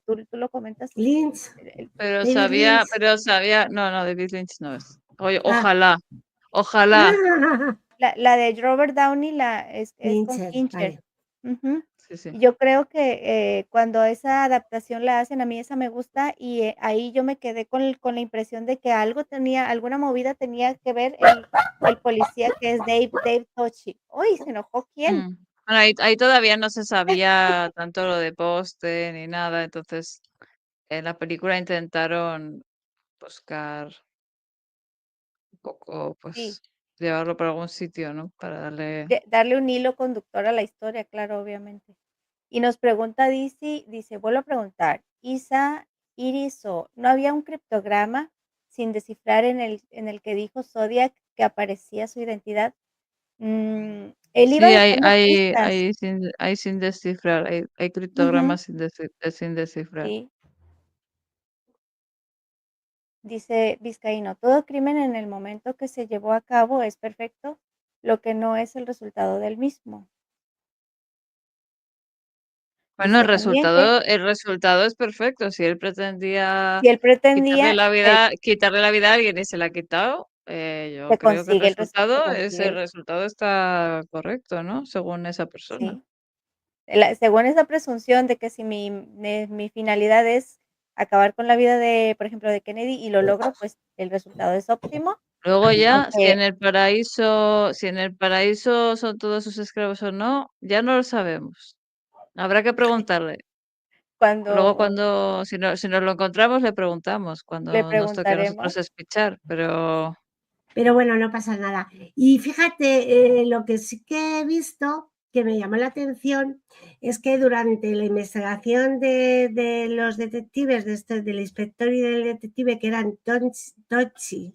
tú lo comentas. Lynch, Pero David Lynch. no, David Lynch no es. Oye, Ah, ojalá. La de Robert Downey es con Fincher, Fincher. vale. Ujú. Sí, sí. Y yo creo que, cuando esa adaptación la hacen, a mí esa me gusta, y, ahí yo me quedé con la impresión de que alguna movida tenía que ver el policía que es Dave Toschi. ¡Uy, se enojó! ¿Quién? Bueno, ahí todavía no se sabía tanto lo de Poste ni nada, entonces en la película intentaron buscar un poco, Sí. pues, llevarlo por algún sitio, ¿no? Para darle. Darle un hilo conductor a la historia, claro, obviamente. Y nos pregunta dice, vuelvo a preguntar, Iris, ¿no había un criptograma sin descifrar en el que dijo Zodiac que aparecía su identidad? Él iba Sí, hay, dejando hay, pistas. hay sin descifrar, hay Ujú, criptogramas sin descifrar. sí, dice Vizcaíno, todo crimen en el momento que se llevó a cabo es perfecto, lo que no es el resultado del mismo. Bueno, el Dice también que resultado, el resultado es perfecto. Si él pretendía si él pretendía, quitarle la vida a alguien y se la ha quitado, yo se creo que consigue se el consigue resultado está correcto, ¿no? Según esa persona. sí. Según esa presunción de que si mi finalidad es acabar con la vida de, por ejemplo, de Kennedy y lo logro, pues el resultado es óptimo, Luego ya, aunque si en el paraíso son todos sus esclavos o no, ya no lo sabemos. Habrá que preguntarle. Luego cuando si nos lo encontramos, le preguntamos le cuando nos toque a preguntaremos, nosotros espichar, pero Pero bueno, no pasa nada. Y fíjate, lo que sí que he visto que me llamó la atención es que durante la investigación de los detectives, del inspector y del detective, que eran Toschi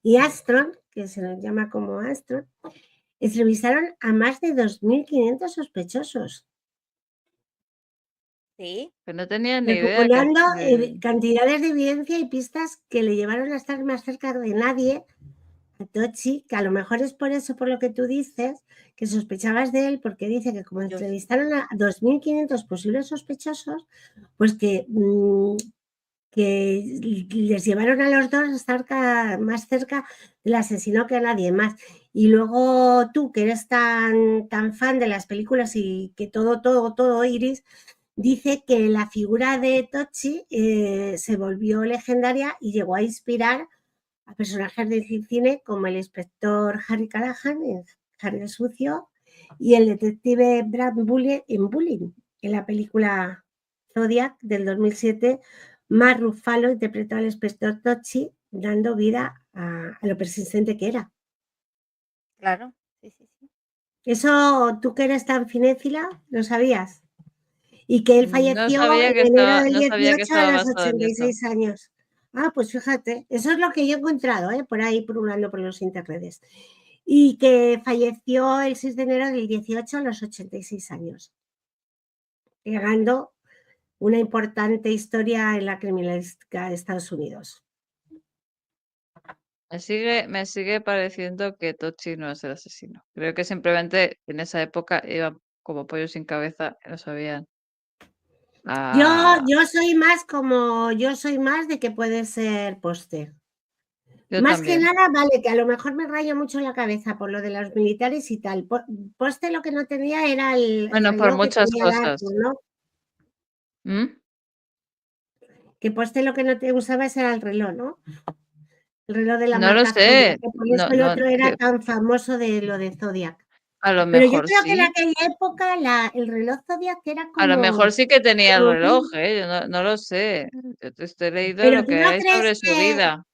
y Astron, que se nos llama como Astron, entrevistaron a más de 2.500 sospechosos, Sí, Que no tenía ni idea que acumulando que- cantidades de evidencia y pistas que le llevaron a estar más cerca de nadie a Tochi, que a lo mejor es por eso, por lo que tú dices, que sospechabas de él, porque dice que como yo sí. entrevistaron a 2.500 posibles sospechosos, pues que les llevaron a los dos a estar más cerca del asesino que a nadie más. Y luego tú, que eres tan fan de las películas y que todo, Iris, dice que la figura de Tochi se volvió legendaria y llegó a inspirar a personajes del cine como el inspector Harry Callahan en Harry el Sucio y el detective Brad Bullitt en Bullying, en la película Zodiac del 2007. Mark Ruffalo interpretó al inspector Tochi, dando vida a lo persistente que era. Claro, sí. Eso, tú que eres tan cinéfila, ¿lo sabías? Y que él No falleció sabía que en enero del no sabía que 18 a estaba los basado en eso. 86 años. Ah, pues fíjate, eso es lo que yo he encontrado, por ahí pululando por los interredes. Y que falleció el 6 de enero del 18 a los 86 años, llegando una importante historia en la criminalística de Estados Unidos. Me sigue pareciendo que Tochi no es el asesino. Creo que simplemente en esa época iban como pollos sin cabeza y no sabían. Yo soy más de que puede ser Poste. Yo Más que también. nada, vale, que a lo mejor me rayo mucho la cabeza por lo de los militares y tal. Poste lo que no tenía era el Bueno, por reloj que muchas tenía el cosas. Arthur, ¿no? ¿Mm? Que Poste lo que no te usaba era el reloj, ¿no? El reloj de la No lo marca Zodiac, sé. que por eso No, el no, otro era tan famoso de lo de Zodiac. a lo Pero yo mejor creo que en sí. aquella época el reloj Zodiac era A lo mejor como... sí que tenía el reloj, ¿eh? Yo no lo sé. Yo te he leído Pero lo tú que no hay crees sobre su que... vida.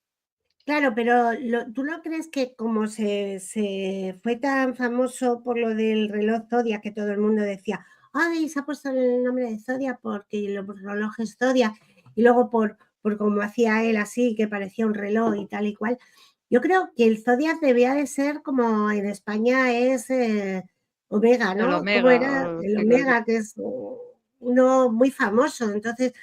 Claro, pero ¿tú no crees que como se fue tan famoso por lo del reloj Zodiac, que todo el mundo decía, ay, se ha puesto el nombre de Zodiac porque los relojes Zodiac, y luego por cómo hacía él así, que parecía un reloj y tal y cual? Yo creo que el Zodiac debía de ser como en España es Omega, El ¿no? ¿Cómo Omega, era? o El sí que Omega, que es uno muy famoso. Entonces,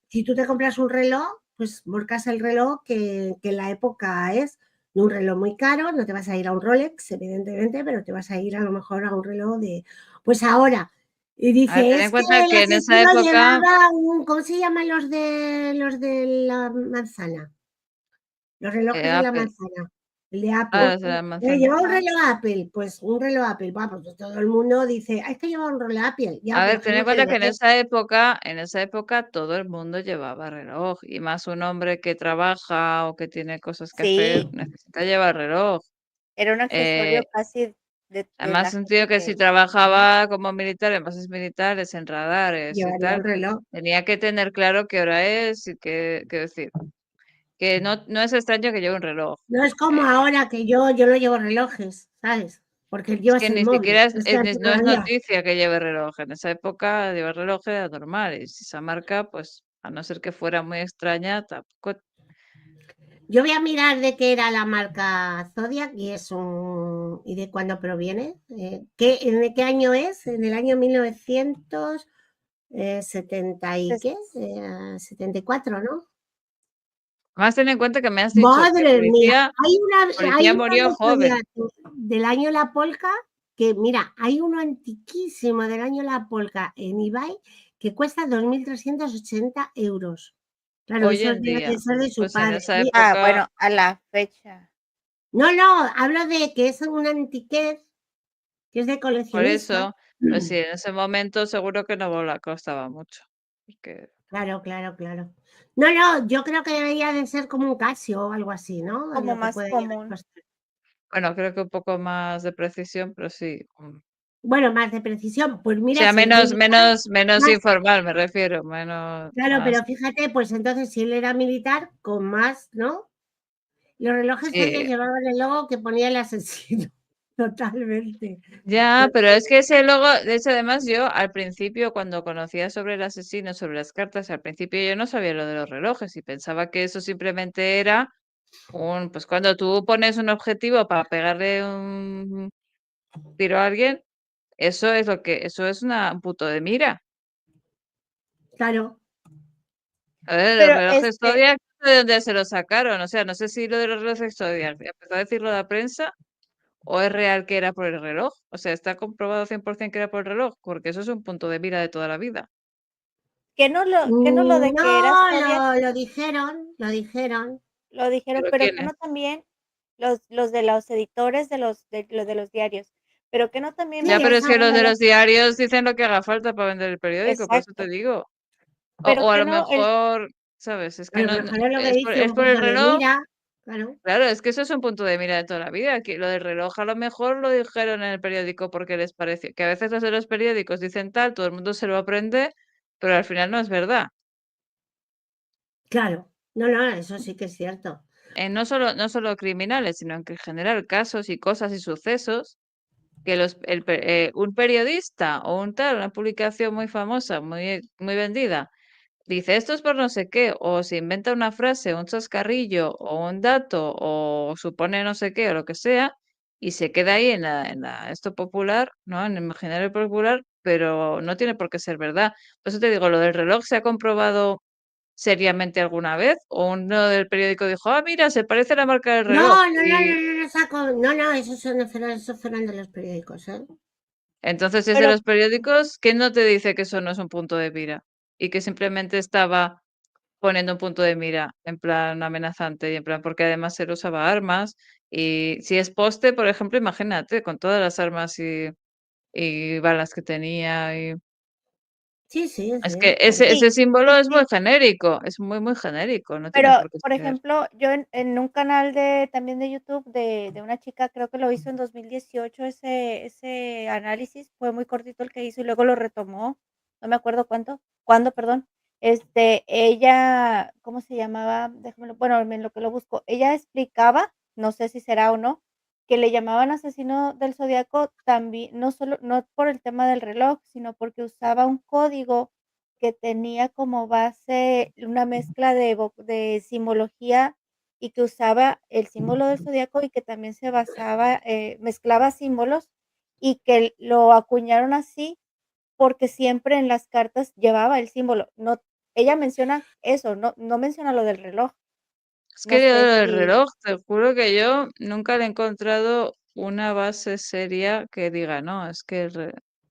si tú te compras un reloj, pues buscas el reloj que en la época es, no un reloj muy caro, no te vas a ir a un Rolex, evidentemente, pero te vas a ir a lo mejor a un reloj de, pues ahora. Y A ver, dice, ten en es que cuenta el que en esa asesino época, llevaba ¿cómo se llaman los de la manzana? Los relojes de la Apple, manzana, el de Apple. los de la manzana. Lleva un reloj Apple, pues un reloj Apple, pues todo el mundo dice, es que lleva un reloj Apple, ya, A pero ver, ten en fíjate cuenta de que qué. en esa época todo el mundo llevaba reloj, y más un hombre que trabaja o que tiene cosas que hacer, Sí, necesita llevar reloj. era un accesorio Eh, casi de Además, la sentido gente que si trabajaba como militar en bases militares, en radares y Llevaría un tal, reloj. tenía que tener claro qué hora es y qué decir. Que no es extraño que lleve un reloj. No es como Eh, ahora que yo no llevo relojes, ¿sabes? Porque es que llevas el ni móvil, siquiera es así no es todavía. noticia que lleve reloj. En esa época llevar reloj era normal. Y si esa marca, pues a no ser que fuera muy extraña, tampoco. Yo voy a mirar de qué era la marca Zodiac y de cuándo proviene. ¿De qué año es? En el año 1970 y es qué? 74, ¿no? Más ten en cuenta que me has dicho que Madre mía, hay policía una murió de joven. Zodiac del año La Polka, que mira, hay uno antiquísimo del año La Polka en eBay que cuesta 2.380 euros. Claro, Hoy eso en debe de día. ser de su Pues en padre. esa época, bueno, a la fecha. No, hablo de que es un antiquez, que es de por coleccionista. eso, pues sí, en ese momento seguro que no la costaba mucho. Porque Claro. Yo creo que debería de ser como un Casio o algo así, ¿no? Como Lo que más puede llegar a común. costar. bueno, creo que un poco más de precisión, pero sí. Bueno, más de precisión. Pues O mira, sea, si es militar, menos más. informal, me refiero, menos, Claro, más, pero fíjate, pues entonces si él era militar, con más, ¿no? Los relojes Zodiac sí, llevaban el logo que ponía el asesino. Totalmente. Ya, pero es que ese luego, de hecho, además yo al principio, cuando conocía sobre el asesino, sobre las cartas, al principio yo no sabía lo de los relojes y pensaba que eso simplemente era pues cuando tú pones un objetivo para pegarle un tiro a alguien, eso es un punto de mira. Claro. A ver, los Pero, relojes Zodiac, no sé de dónde se los sacaron, o sea, no sé si lo de los relojes Zodiac empezó a decirlo la prensa o es real que era por el reloj, o sea, está comprobado 100% que era por el reloj, porque eso es un punto de mira de toda la vida. que no lo de que era No, Zodiac lo dijeron, lo dijeron. lo dijeron, ¿Pero pero quién que es? no también los de los editores de los diarios, pero que no también Ya, Sí, pero es que exacto. los de mencionaron los diarios dicen lo que haga falta para vender el periódico, por eso te exacto, digo. pero O a que lo no el mejor, ¿sabes? Es A que lo mejor es lo que dice, es un por el punto de reloj. mira. Claro. Claro, es que eso es un punto de mira de toda la vida. Que lo del reloj a lo mejor lo dijeron en el periódico porque les pareció. Que a veces los de los periódicos dicen tal, todo el mundo se lo aprende, pero al final no es verdad. Claro. No, eso sí que es cierto. No solo criminales, sino en general casos y cosas y sucesos que un periodista o un tal, una publicación muy famosa, muy vendida, dice esto es por no sé qué, o se inventa una frase, un chascarrillo, o un dato, o supone no sé qué, o lo que sea, y se queda ahí esto popular, ¿no? En el imaginario popular, pero no tiene por qué ser verdad. Por eso te digo, lo del reloj se ha comprobado seriamente alguna vez, o uno del periódico dijo, ah, mira, se parece a la marca del reloj. No, esos fueron de los periódicos, ¿eh? Entonces es de pero los periódicos, ¿quién no te dice que eso no es un punto de mira? Y que simplemente estaba poniendo un punto de mira, en plan amenazante, y en plan, porque además él usaba armas. Y si es poste, por ejemplo, imagínate, con todas las armas y balas que tenía. Sí, Es que claro. ese sí, símbolo sí, es muy sí. genérico, es muy genérico, no Pero, tiene por qué por ser. ejemplo, yo en un canal también de YouTube de una chica, creo que lo hizo en 2018 ese análisis, fue muy cortito el que hizo y luego lo retomó, no me acuerdo cuándo, perdón. Ella, ¿cómo se llamaba? Déjamelo, bueno, en lo que lo busco. Ella explicaba, no sé si será o no, que le llamaban asesino del zodiaco también, no por el tema del reloj, sino porque usaba un código que tenía como base una mezcla de simbología y que usaba el símbolo del zodiaco y que también se basaba, mezclaba símbolos y que lo acuñaron así porque siempre en las cartas llevaba el símbolo. No, ella menciona eso, no menciona lo del reloj. Es No que yo sé del si reloj, te juro que yo nunca le he encontrado una base seria que diga, no, es que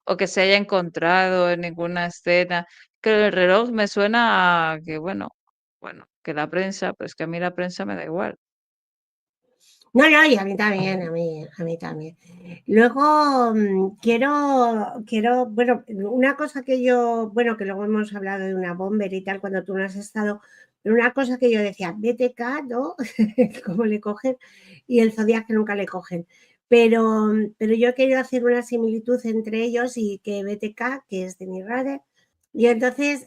o que se haya encontrado en ninguna escena. Que el reloj me suena a que, bueno, que la prensa, pues que a mí la prensa me da igual. No, y a mí también, a mí también. Luego bueno, una cosa que que luego hemos hablado de una bomber y tal cuando tú no has estado, pero una cosa que yo decía, BTK, ¿no? Como le cogen, y el Zodiac que nunca le cogen. Pero yo he querido hacer una similitud entre ellos y que BTK, que es de mi radar, y entonces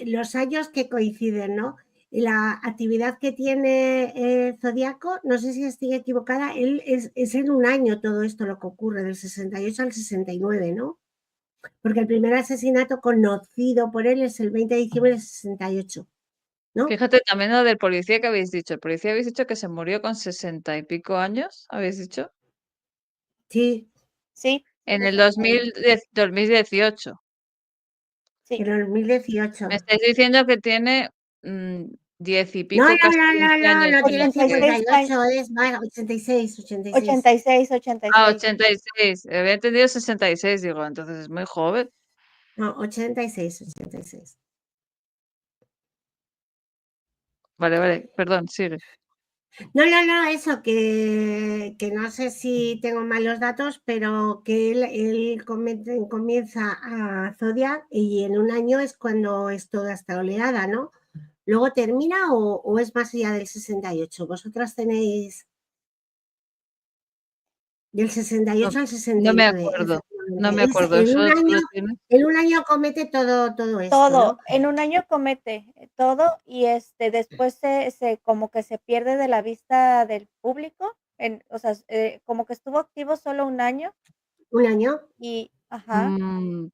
los años que coinciden, ¿no? La actividad que tiene Zodíaco, no sé si estoy equivocada, él es en un año todo esto lo que ocurre, del 68 al 69, ¿no? Porque el primer asesinato conocido por él es el 20 de diciembre del 68, ¿no? Fíjate también lo del policía que habéis dicho. El policía habéis dicho que se murió con 60 y pico años, ¿habéis dicho? Sí, sí, En el 60 2018. sí, en el 2018. Me estáis diciendo que tiene 10 y No, pico, casi 20 años no tiene menos que... 86 años, 58, es más, 86, 86. 86, 86. Ah, 86. Había entendido 66, digo, entonces es muy joven. No, 86, 86. Vale, perdón, sigue. No, eso, que no sé si tengo malos datos, pero que él comienza a Zodiac y en un año es cuando es toda esta oleada, ¿no? ¿Luego termina o es más allá del 68? Vosotras tenéis del No, 68 al no me 69, acuerdo, no me efectivamente. acuerdo. ¿Eso tú lo tienes? En un año comete todo esto, Todo, ¿no? en un año comete todo y después se como que se pierde de la vista del público o sea, como que estuvo activo solo 1 año ¿Un año? y ajá. Mm,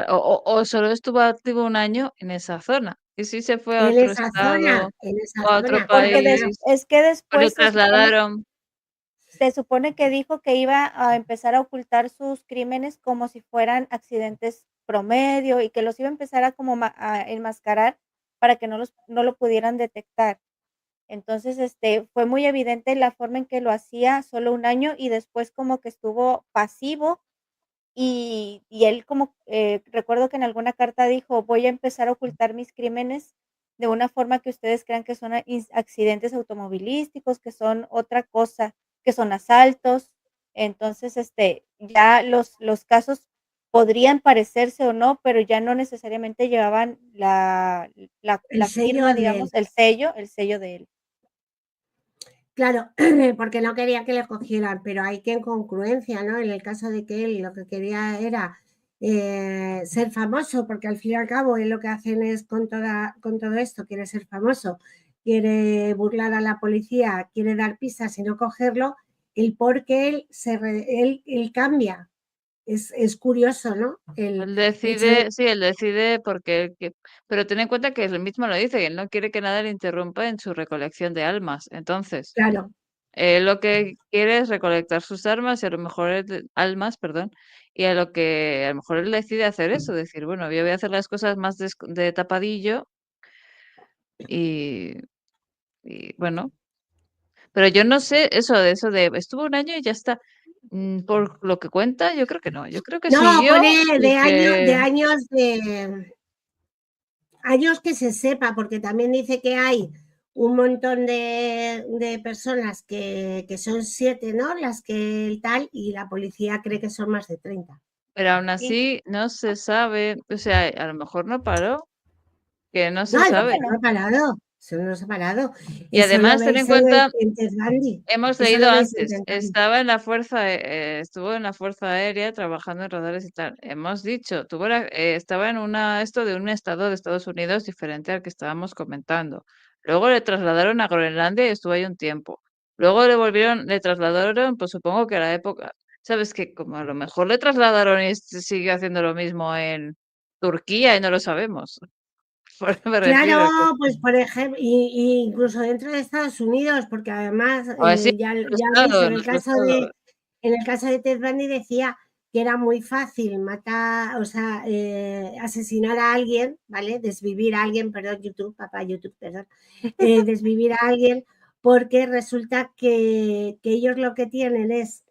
o solo estuvo activo un año en esa zona. ¿Y si se fue a otro estado En esa o a otro zona, Porque claro. país es que o le después trasladaron? se supone que dijo que iba a empezar a ocultar sus crímenes como si fueran accidentes promedio y que los iba a empezar a como a enmascarar para que no lo pudieran detectar. Entonces, fue muy evidente la forma en que lo hacía solo 1 año y después como que estuvo pasivo y él como, recuerdo que en alguna carta dijo: "Voy a empezar a ocultar mis crímenes de una forma que ustedes crean que son accidentes automovilísticos, que son otra cosa, que son asaltos". Entonces, ya los casos podrían parecerse o no, pero ya no necesariamente llevaban El la sello firma, de él. digamos, el sello de él. Claro, porque no quería que le cogieran, pero hay que en congruencia, ¿no? En el caso de que él lo que quería era ser famoso, porque al fin y al cabo él lo que hacen es con todo esto, quiere ser famoso, quiere burlar a la policía, quiere dar pistas y no cogerlo, el por qué él cambia. Es curioso, ¿no? El Él hecho de decide, sí, él decide porque pero ten en cuenta que él mismo lo dice, que él no quiere que nada le interrumpa en su recolección de almas. Entonces, claro, él lo que quiere es recolectar sus armas y a lo mejor almas, perdón, y a lo mejor él decide hacer eso, decir, bueno, yo voy a hacer las cosas más de tapadillo y, y bueno, pero yo no sé eso de estuvo un año y ya está. Por lo que cuenta, yo creo que no, yo creo que no, siguió pone y que años que se sepa, porque también dice que hay un montón de personas que son 7, ¿no? Las que tal, y la policía cree que son más de 30. pero aún Sí, así no se sabe, o sea, a lo mejor no paró, que no No, se creo sabe. que no no. ha parado, eso no se ha parado. Y Eso lo además, ten en veis en cuenta, Ted Bundy. hemos Eso leído lo veis en antes, Ted Bundy. estaba en la fuerza, estuvo en la Fuerza Aérea trabajando en radares y tal. Hemos dicho, estaba en esto de un estado de Estados Unidos diferente al que estábamos comentando. Luego le trasladaron a Groenlandia y estuvo ahí un tiempo. Luego le trasladaron, pues supongo que a la época, sabes que como a lo mejor le trasladaron y sigue haciendo lo mismo en Turquía y no lo sabemos. Por eso me refiero que, Claro, pues por ejemplo, y incluso dentro de Estados Unidos, porque además a ver si ya veis, en otro estado. en el caso de Ted Bundy decía que era muy fácil matar, o sea, asesinar a alguien, ¿vale? Desvivir a alguien, perdón, YouTube, papá YouTube, perdón, desvivir a alguien, porque resulta que ellos lo que tienen es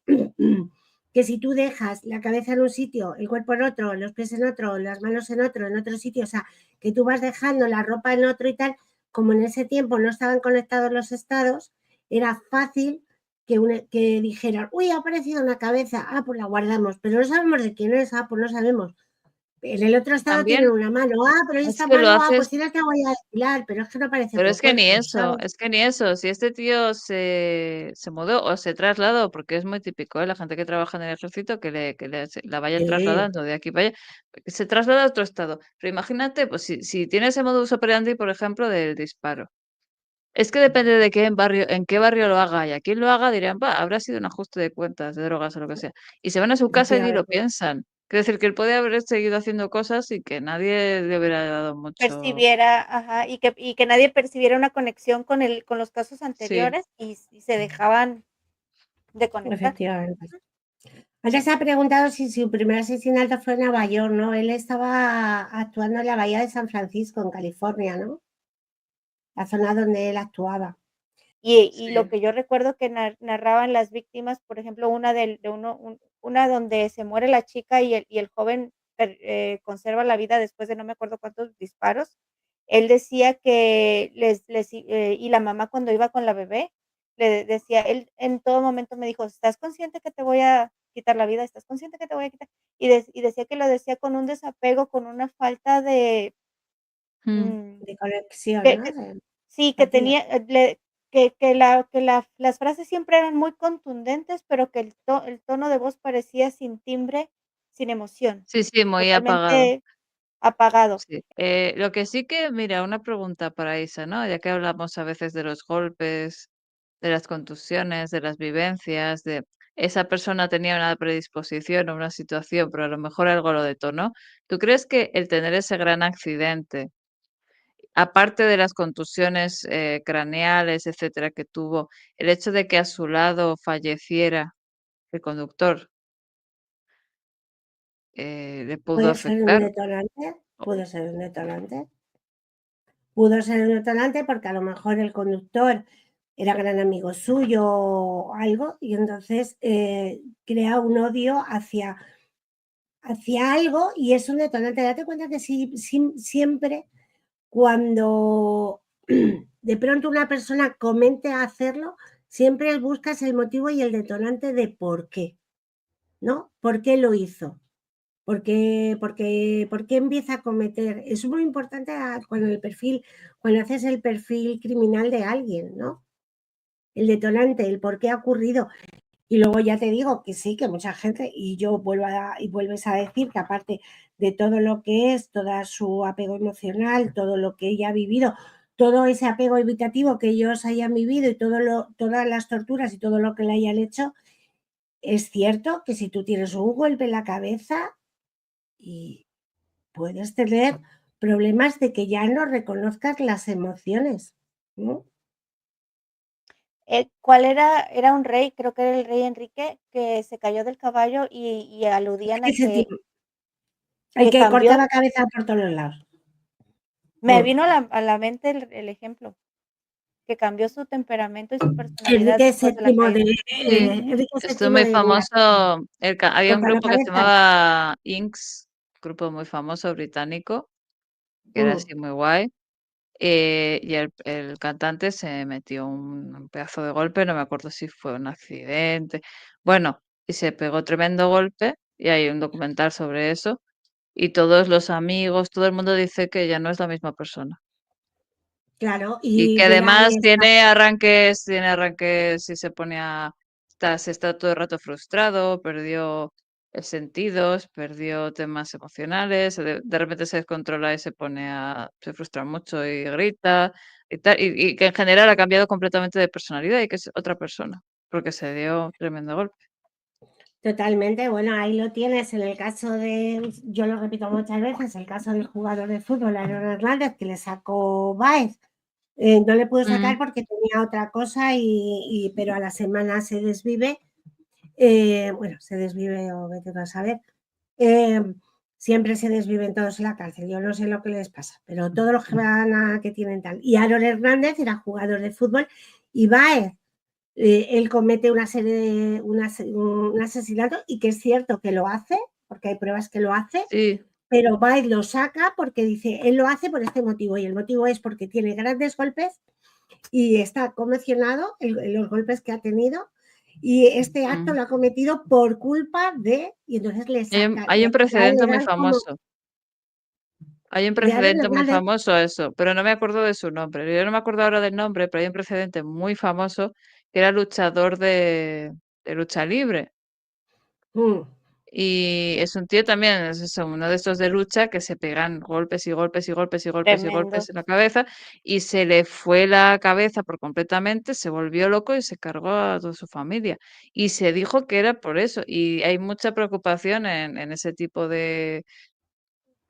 que si tú dejas la cabeza en un sitio, el cuerpo en otro, los pies en otro, las manos en otro sitio, o sea, que tú vas dejando la ropa en otro y tal, como en ese tiempo no estaban conectados los estados, era fácil que dijeran, uy, ha aparecido una cabeza, ah, pues la guardamos, pero no sabemos de quién es, ah, pues no sabemos. En el otro estado tienen También una mano, ah, pero es esta que lo mano, ah, pues haces. tienes que voy a desfilar, pero es que no aparece Pero otro es que ni cuerpo, eso, ¿sabes? es que ni eso. Si este tío se mudó o se trasladó, porque es muy típico, ¿eh? La gente que trabaja en el ejército la vayan Sí, trasladando de aquí para allá, que se traslada a otro estado. Pero imagínate, pues si tiene ese modus operandi, por ejemplo, del disparo. Es que depende de en qué barrio lo haga y a quién lo haga, dirían, va, habrá sido un ajuste de cuentas, de drogas o lo que sea. Y se van a su casa y ni lo efectivamente. piensan. Quiere decir que él puede haber seguido haciendo cosas y que nadie le hubiera dado mucho. Percibiera, ajá, y que nadie percibiera una conexión con los casos Sí. anteriores y se dejaban de conectar. Efectivamente. Antes se ha preguntado si su primer asesinato fue en Nueva York, ¿no? Él estaba actuando en la bahía de San Francisco, en California, ¿no? La zona donde él actuaba. Y lo Sí. que yo recuerdo que narraban las víctimas, por ejemplo, una donde se muere la chica y el joven conserva la vida después de no me acuerdo cuántos disparos. Él decía que y la mamá cuando iba con la bebé, le decía, él en todo momento me dijo: "¿Estás consciente que te voy a quitar la vida? ¿Estás consciente que te voy a quitar?". Y decía que lo decía con un desapego, con una falta de, Mm. mm, De conexión, que ¿no? que De sí, que empatía. tenía, las frases siempre eran muy contundentes, pero que el tono de voz parecía sin timbre, sin emoción, Sí, sí, muy apagado. totalmente apagado. Sí. Lo que sí que, mira, una pregunta para Isa, ¿no? Ya que hablamos a veces de los golpes de las contusiones, de las vivencias, de esa persona tenía una predisposición o una situación, pero a lo mejor algo lo detonó. ¿Tú crees que el tener ese gran accidente, aparte de las contusiones craneales, etcétera, que tuvo, el hecho de que a su lado falleciera el conductor, le pudo Puede ser un afectar? detonante, puede ser un detonante. Pudo ser un detonante porque a lo mejor el conductor era gran amigo suyo o algo y entonces crea un odio hacia algo y es un detonante. Date cuenta que siempre cuando de pronto una persona comente hacerlo, siempre buscas el motivo y el detonante de por qué, ¿no? ¿Por qué lo hizo? ¿Por qué empieza a cometer? Es muy importante cuando haces el perfil criminal de alguien, ¿no? El detonante, el por qué ha ocurrido. Y luego ya te digo que sí, que mucha gente, y vuelves a decir que aparte de todo lo que es, todo su apego emocional, todo lo que ella ha vivido, todo ese apego evitativo que ellos hayan vivido y todas las torturas y todo lo que le hayan hecho, es cierto que si tú tienes un golpe en la cabeza y puedes tener problemas de que ya no reconozcas las emociones, ¿no? ¿Cuál era? Era un rey, creo que era el rey Enrique, que se cayó del caballo y aludían a Ese que tipo, el que cambió. cortaba cabeza por todos los lados. Me Mm. vino a la mente el ejemplo, que cambió su temperamento y su personalidad Enrique después de la VII caída. Sí, Enrique esto VII es muy de Inglaterra, famoso. Había un corta la grupo que se cabeza. llamaba Inks, grupo muy famoso británico, que era Mm. así muy guay. Y el cantante se metió un pedazo de golpe, no me acuerdo si fue un accidente. Bueno, y se pegó tremendo golpe, y hay un documental sobre eso. Y todos los amigos, todo el mundo dice que ya no es la misma persona. Claro, Y y que mira, además tiene arranques y se está todo el rato frustrado, perdió sentidos, perdió temas emocionales, de repente se descontrola y se frustra mucho y grita y tal, y que en general ha cambiado completamente de personalidad y que es otra persona, porque se dio tremendo golpe. totalmente, bueno, ahí lo tienes en el caso yo lo repito muchas veces, el caso del jugador de fútbol, Aaron Hernández, que le sacó Baez. No le pudo Mm, sacar porque tenía otra cosa, pero a la semana se desvive. Bueno, se desvive o vete a saber. Siempre se desviven todos en la cárcel. Yo no sé lo que les pasa, pero todos los que van que tienen tal. Y Aaron Hernández era jugador de fútbol y Baez, él comete una serie de un asesinato y que es cierto que lo hace, porque hay pruebas que lo hace, sí, pero Baez lo saca porque dice, él lo hace por este motivo y el motivo es porque tiene grandes golpes y está conmocionado los golpes que ha tenido y este acto mm. lo ha cometido por culpa de, y entonces le Hay un precedente muy dan como famoso. Hay un de Aaron precedente muy Hernández. famoso a eso, pero no me acuerdo de su nombre. Yo no me acuerdo ahora del nombre, pero hay un precedente muy famoso que era luchador de lucha libre. Mm, Y es un tío también, es eso, uno de estos de lucha que se pegan golpes y golpes y golpes y golpes y golpes Tremendo. en la cabeza y se le fue la cabeza por completamente, se volvió loco y se cargó a toda su familia. Y se dijo que era por eso. Y hay mucha preocupación en ese tipo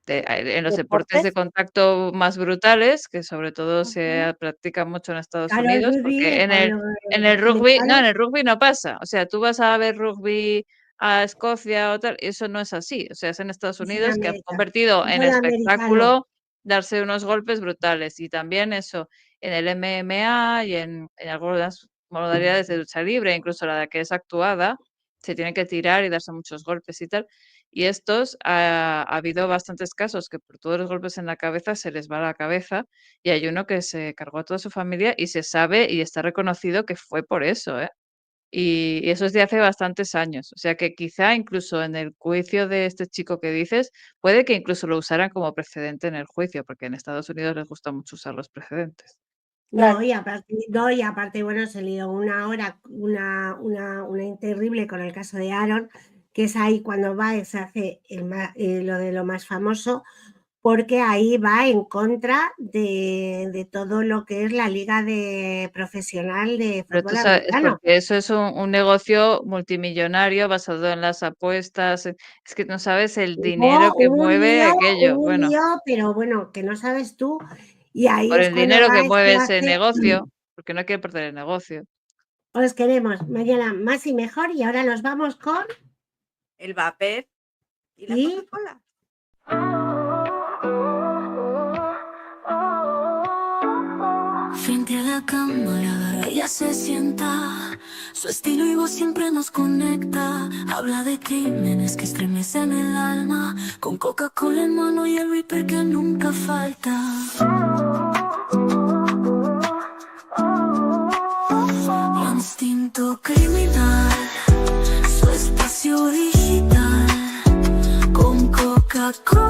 en los deportes de ¿Deportes? contacto más brutales, que sobre todo Ujú. se practican mucho en Estados claro, el Unidos, rugby, porque en el, cuando en el rugby, no, en americano, el rugby no pasa. O sea, tú vas a ver rugby a Escocia o tal, y eso no es así. O sea, es en Estados es en Unidos que ha América, convertido en fútbol americano. espectáculo darse unos golpes brutales. Y también eso, en el MMA y en algunas modalidades de lucha libre, incluso la de que es actuada, se tiene que tirar y darse muchos golpes y tal. Y estos, ha habido bastantes casos que por todos los golpes en la cabeza se les va la cabeza y hay uno que se cargó a toda su familia y se sabe y está reconocido que fue por eso, ¿eh? Y eso es de hace bastantes años. O sea que quizá incluso en el juicio de este chico que dices, puede que incluso lo usaran como precedente en el juicio, porque en Estados Unidos les gusta mucho usar los precedentes. No, Claro. y aparte, bueno, se lió una hora, una terrible con el caso de Aaron, que es ahí cuando va, se hace lo de lo más famoso, porque ahí va en contra de todo lo que es la liga profesional de Pero tú fútbol sabes, es americano. porque eso es un negocio multimillonario basado en las apuestas. Es que no sabes el dinero Hubo que mueve aquello. un Bueno, lío, pero bueno, que no sabes tú. Y ahí por es el cuando dinero que va mueve este ese hace. negocio, porque no quiere perder el negocio. Os queremos mañana más y mejor. Y ahora nos vamos con. El vapor y la ¿Y? Coca-Cola. Frente a la cámara, ella se sienta. Su estilo y voz siempre nos conecta. Habla de crímenes que estremecen el alma. Con Coca-Cola en mano y el Reaper que nunca falta. Instinto criminal, su espacio digital. Con Coca-Cola